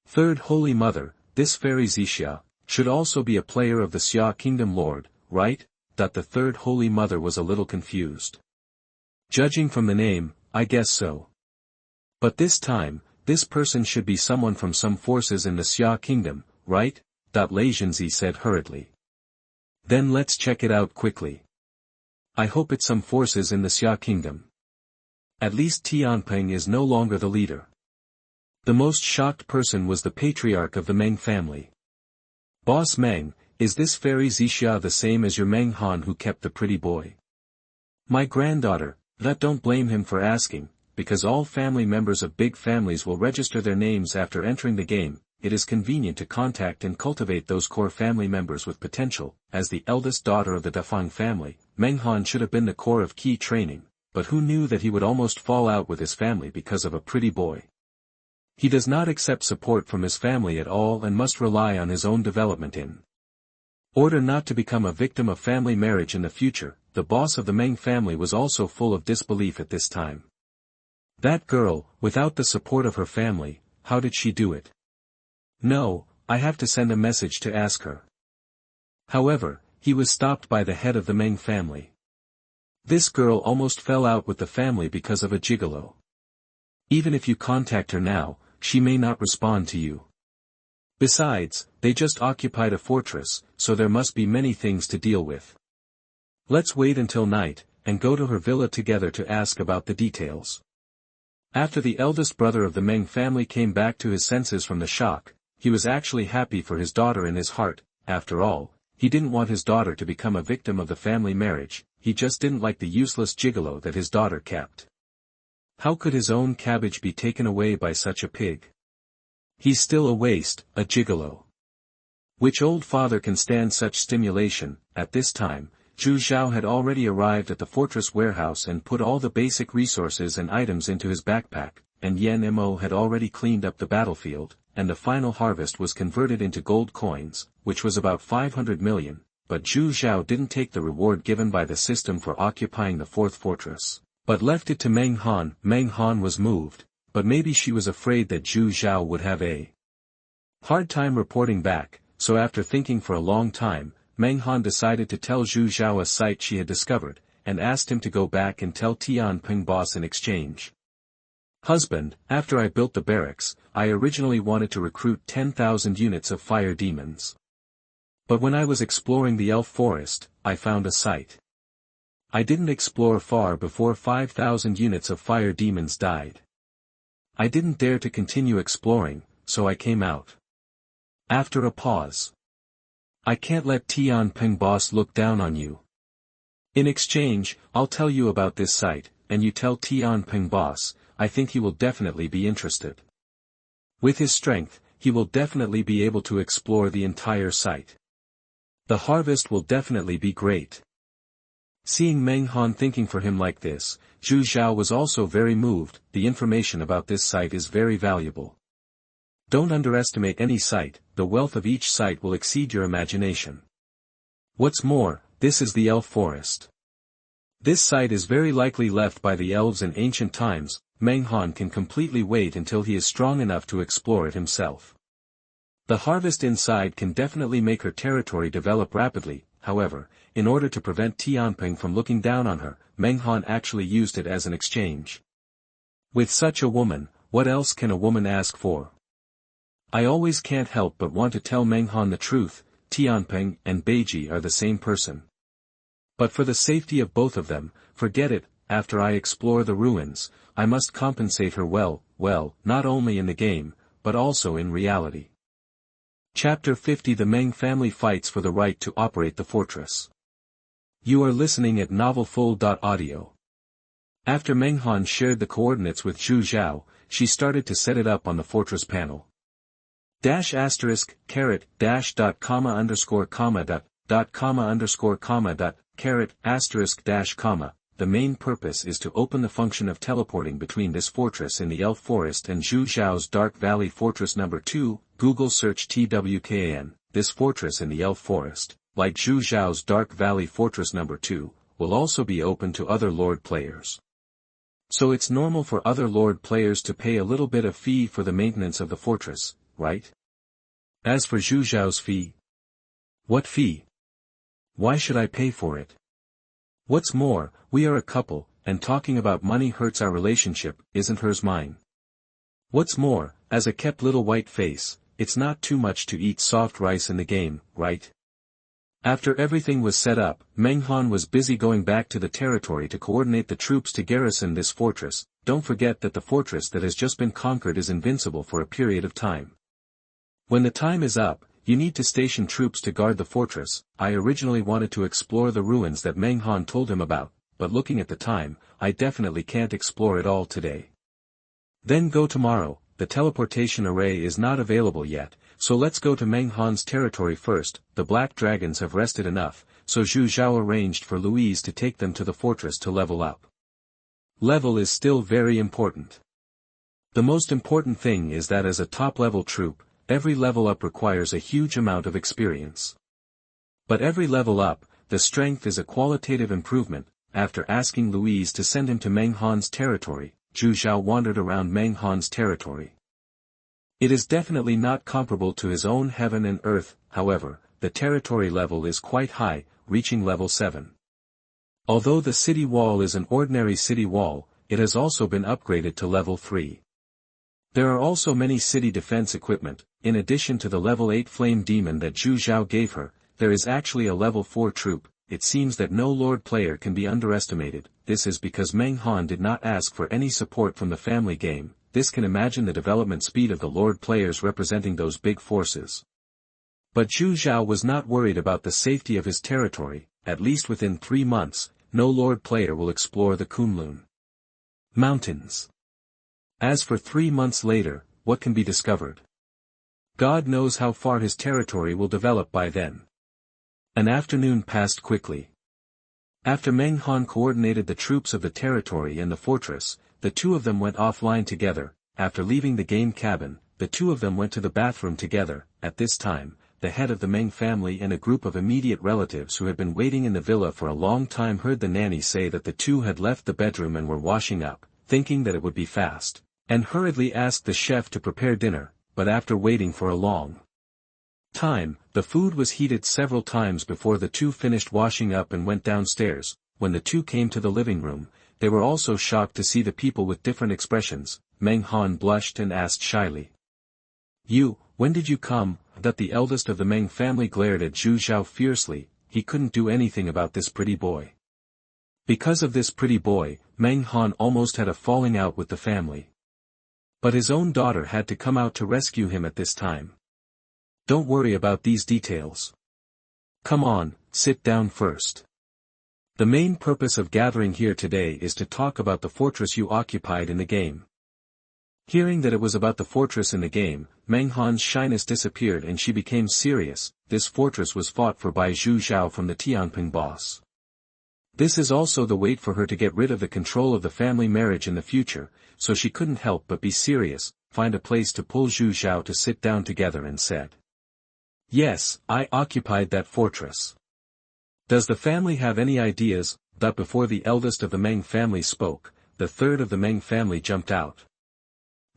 Third Holy Mother, this Fairy Xixia, should also be a player of the Xia Kingdom Lord, right? The third Holy Mother was a little confused. Judging from the name, I guess so. But this time, this person should be someone from some forces in the Xia kingdom, right? Lazianzi said hurriedly. Then let's check it out quickly. I hope it's some forces in the Xia kingdom. At least Tianping is no longer the leader. The most shocked person was the patriarch of the Meng family. Boss Meng, is this fairy Zixia the same as your Meng Han who kept the pretty boy? My granddaughter, don't blame him for asking, because all family members of big families will register their names after entering the game. It is convenient to contact and cultivate those core family members with potential. As the eldest daughter of the Dafang family, Meng Han should have been the core of key training, but who knew that he would almost fall out with his family because of a pretty boy? He does not accept support from his family at all and must rely on his own development in order not to become a victim of family marriage in the future. The boss of the Meng family was also full of disbelief at this time. That girl, without the support of her family, how did she do it? No, I have to send a message to ask her. However, he was stopped by the head of the Meng family. This girl almost fell out with the family because of a gigolo. Even if you contact her now, she may not respond to you. Besides, they just occupied a fortress, so there must be many things to deal with. Let's wait until night, and go to her villa together to ask about the details. After the eldest brother of the Meng family came back to his senses from the shock, he was actually happy for his daughter in his heart. After all, he didn't want his daughter to become a victim of the family marriage, he just didn't like the useless gigolo that his daughter kept. How could his own cabbage be taken away by such a pig? He's still a waste, a gigolo. Which old father can stand such stimulation? At this time, Zhu Zhao had already arrived at the fortress warehouse and put all the basic resources and items into his backpack, and Yan Mo had already cleaned up the battlefield, and the final harvest was converted into gold coins, which was about 500 million, but Zhu Zhao didn't take the reward given by the system for occupying the fourth fortress, but left it to Meng Han. Meng Han was moved, but maybe she was afraid that Zhu Zhao would have a hard time reporting back, so after thinking for a long time, Meng Han decided to tell Zhu Zhao a site she had discovered, and asked him to go back and tell Tianping boss in exchange. Husband, after I built the barracks, I originally wanted to recruit 10,000 units of fire demons. But when I was exploring the elf forest, I found a site. I didn't explore far before 5,000 units of fire demons died. I didn't dare to continue exploring, so I came out. After a pause. I can't let Tianping boss look down on you. In exchange, I'll tell you about this site, and you tell Tianping boss. I think he will definitely be interested. With his strength, he will definitely be able to explore the entire site. The harvest will definitely be great. Seeing Meng Han thinking for him like this, Zhu Zhao was also very moved. The information about this site is very valuable. Don't underestimate any site, the wealth of each site will exceed your imagination. What's more, this is the elf forest. This site is very likely left by the elves in ancient times. Meng Han can completely wait until he is strong enough to explore it himself. The harvest inside can definitely make her territory develop rapidly. However, in order to prevent Tianping from looking down on her, Meng Han actually used it as an exchange. With such a woman, what else can a woman ask for? I always can't help but want to tell Meng Han the truth. Tianping and Beiji are the same person. But for the safety of both of them, forget it. After I explore the ruins, I must compensate her well, not only in the game, but also in reality. Chapter 50. The Meng family fights for the right to operate the fortress. You are listening at novelfull.audio. After Meng Han shared the coordinates with Zhu Zhao, she started to set it up on the fortress panel. Dash asterisk, caret, dash dot comma underscore comma dot comma underscore comma dot, caret, asterisk dash comma. The main purpose is to open the function of teleporting between this fortress in the Elf Forest and Zhu Zhao's Dark Valley Fortress number 2, Google search TWKAN. This fortress in the Elf Forest, like Zhu Zhao's Dark Valley Fortress number 2, will also be open to other Lord players. So it's normal for other Lord players to pay a little bit of fee for the maintenance of the fortress, right? As for Zhu Zhao's fee. What fee? Why should I pay for it? What's more, we are a couple, and talking about money hurts our relationship. Isn't hers mine? What's more, as a kept little white face, it's not too much to eat soft rice in the game, right? After everything was set up, Meng Han was busy going back to the territory to coordinate the troops to garrison this fortress. Don't forget that the fortress that has just been conquered is invincible for a period of time. When the time is up, you need to station troops to guard the fortress. I originally wanted to explore the ruins that Meng Han told him about, but looking at the time, I definitely can't explore it all today. Then go tomorrow. The teleportation array is not available yet, so let's go to Meng Han's territory first. The black dragons have rested enough, so Zhu Zhao arranged for Louise to take them to the fortress to level up. Level is still very important. The most important thing is that as a top-level troop, every level up requires a huge amount of experience. But every level up, the strength is a qualitative improvement. After asking Louise to send him to Meng Han's territory, Zhu Zhao wandered around Meng Han's territory. It is definitely not comparable to his own heaven and earth, however, the territory level is quite high, reaching level 7. Although the city wall is an ordinary city wall, it has also been upgraded to level 3. There are also many city defense equipment. In addition to the level 8 flame demon that Zhu Zhao gave her, there is actually a level 4 troop. It seems that no Lord player can be underestimated. This is because Meng Han did not ask for any support from the family game. This can imagine the development speed of the Lord players representing those big forces. But Zhu Zhao was not worried about the safety of his territory. At least within 3 months, no Lord player will explore the Kunlun Mountains. As for 3 months later, what can be discovered? God knows how far his territory will develop by then. An afternoon passed quickly. After Meng Han coordinated the troops of the territory and the fortress, the two of them went offline together. After leaving the game cabin, the two of them went to the bathroom together. At this time, the head of the Meng family and a group of immediate relatives who had been waiting in the villa for a long time heard the nanny say that the two had left the bedroom and were washing up, thinking that it would be fast, and hurriedly asked the chef to prepare dinner. But after waiting for a long time, the food was heated several times before the two finished washing up and went downstairs. When the two came to the living room, they were also shocked to see the people with different expressions. Meng Han blushed and asked shyly, when did you come?" That the eldest of the Meng family glared at Zhu Zhao fiercely. He couldn't do anything about this pretty boy. Because of this pretty boy, Meng Han almost had a falling out with the family. But his own daughter had to come out to rescue him at this time. Don't worry about these details. Come on, sit down first. The main purpose of gathering here today is to talk about the fortress you occupied in the game. Hearing that it was about the fortress in the game, Meng Han's shyness disappeared and she became serious. This fortress was fought for by Zhu Zhao from the Tianping boss. This is also the wait for her to get rid of the control of the family marriage in the future, so she couldn't help but be serious, find a place to pull Zhu Zhao to sit down together and said, "Yes, I occupied that fortress. Does the family have any ideas?" But before the eldest of the Meng family spoke, the third of the Meng family jumped out.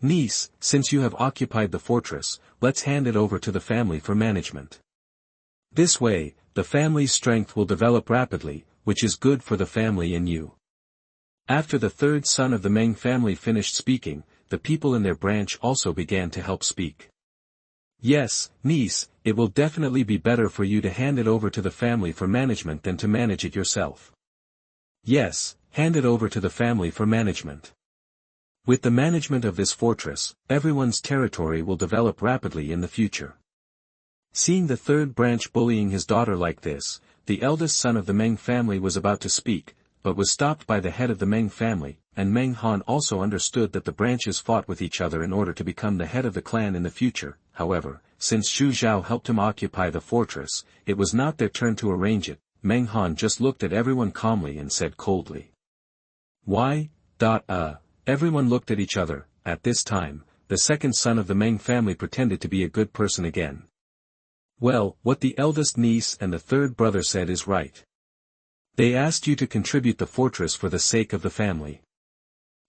"Niece, since you have occupied the fortress, let's hand it over to the family for management. This way, the family's strength will develop rapidly, which is good for the family and you." After the third son of the Meng family finished speaking, the people in their branch also began to help speak. "Yes, niece, it will definitely be better for you to hand it over to the family for management than to manage it yourself. Yes, hand it over to the family for management. With the management of this fortress, everyone's territory will develop rapidly in the future." Seeing the third branch bullying his daughter like this, the eldest son of the Meng family was about to speak, but was stopped by the head of the Meng family, and Meng Han also understood that the branches fought with each other in order to become the head of the clan in the future. However, since Zhu Zhao helped him occupy the fortress, it was not their turn to arrange it. Meng Han just looked at everyone calmly and said coldly, "Why? Everyone looked at each other. At this time, the second son of the Meng family pretended to be a good person again. "Well, what the eldest niece and the third brother said is right. They asked you to contribute the fortress for the sake of the family.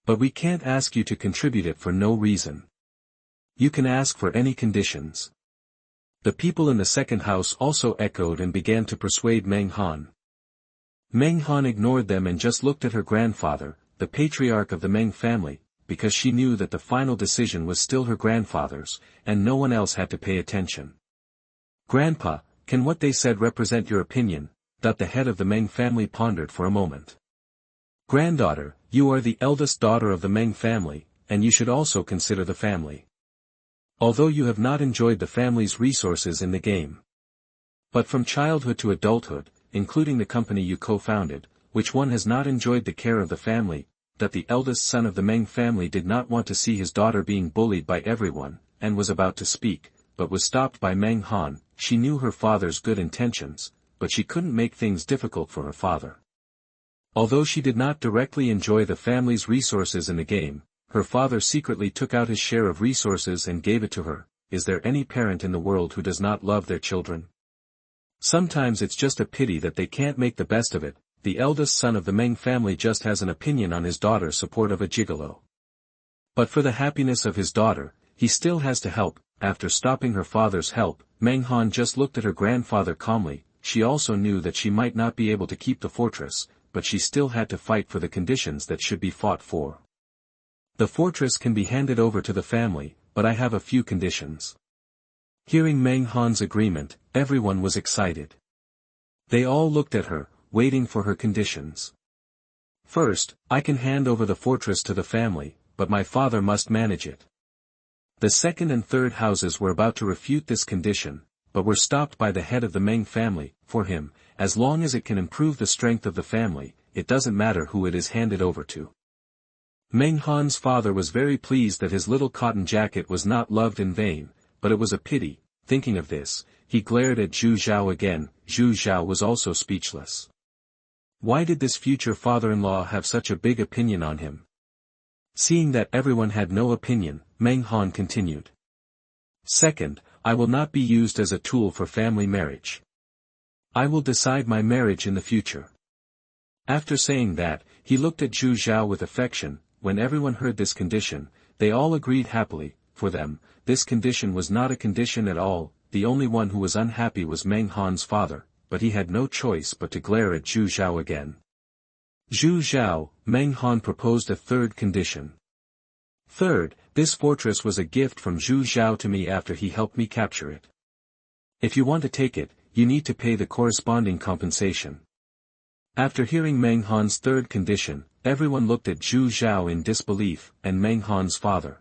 But we can't ask you to contribute it for no reason. You can ask for any conditions." The people in the second house also echoed and began to persuade Meng Han. Meng Han ignored them and just looked at her grandfather, the patriarch of the Meng family. because she knew that the final decision was still her grandfather's, and no one else had to pay attention. "Grandpa, can what they said represent your opinion?" that the head of the Meng family pondered for a moment. "Granddaughter, you are the eldest daughter of the Meng family, and you should also consider the family. Although you have not enjoyed the family's resources in the game. But from childhood to adulthood, including the company you co-founded, which one has not enjoyed the care of the family?" That the eldest son of the Meng family did not want to see his daughter being bullied by everyone, and was about to speak, but was stopped by Meng Han. She knew her father's good intentions, but she couldn't make things difficult for her father. Although she did not directly enjoy the family's resources in the game, her father secretly took out his share of resources and gave it to her. Is there any parent in the world who does not love their children? Sometimes it's just a pity that they can't make the best of it. The eldest son of the Meng family just has an opinion on his daughter's support of a gigolo. But for the happiness of his daughter, he still has to help. After stopping her father's help, Meng Han just looked at her grandfather calmly. She also knew that she might not be able to keep the fortress, but she still had to fight for the conditions that should be fought for. "The fortress can be handed over to the family, but I have a few conditions." Hearing Meng Han's agreement, everyone was excited. They all looked at her, waiting for her conditions. "First, I can hand over the fortress to the family, but my father must manage it." The second and third houses were about to refute this condition, but were stopped by the head of the Meng family. For him, as long as it can improve the strength of the family, it doesn't matter who it is handed over to. Meng Han's father was very pleased that his little cotton jacket was not loved in vain, but it was a pity. Thinking of this, he glared at Zhu Zhao again. Zhu Zhao was also speechless. Why did this future father-in-law have such a big opinion on him? Seeing that everyone had no opinion, Meng Han continued. "Second, I will not be used as a tool for family marriage. I will decide my marriage in the future." After saying that, he looked at Zhu Zhao with affection. When everyone heard this condition, they all agreed happily. For them, this condition was not a condition at all. The only one who was unhappy was Meng Han's father, but he had no choice but to glare at Zhu Zhao again. "Zhu Zhao," Meng Han proposed a third condition. "Third, this fortress was a gift from Zhu Zhao to me after he helped me capture it. If you want to take it, you need to pay the corresponding compensation." After hearing Meng Han's third condition, everyone looked at Zhu Zhao in disbelief, and Meng Han's father.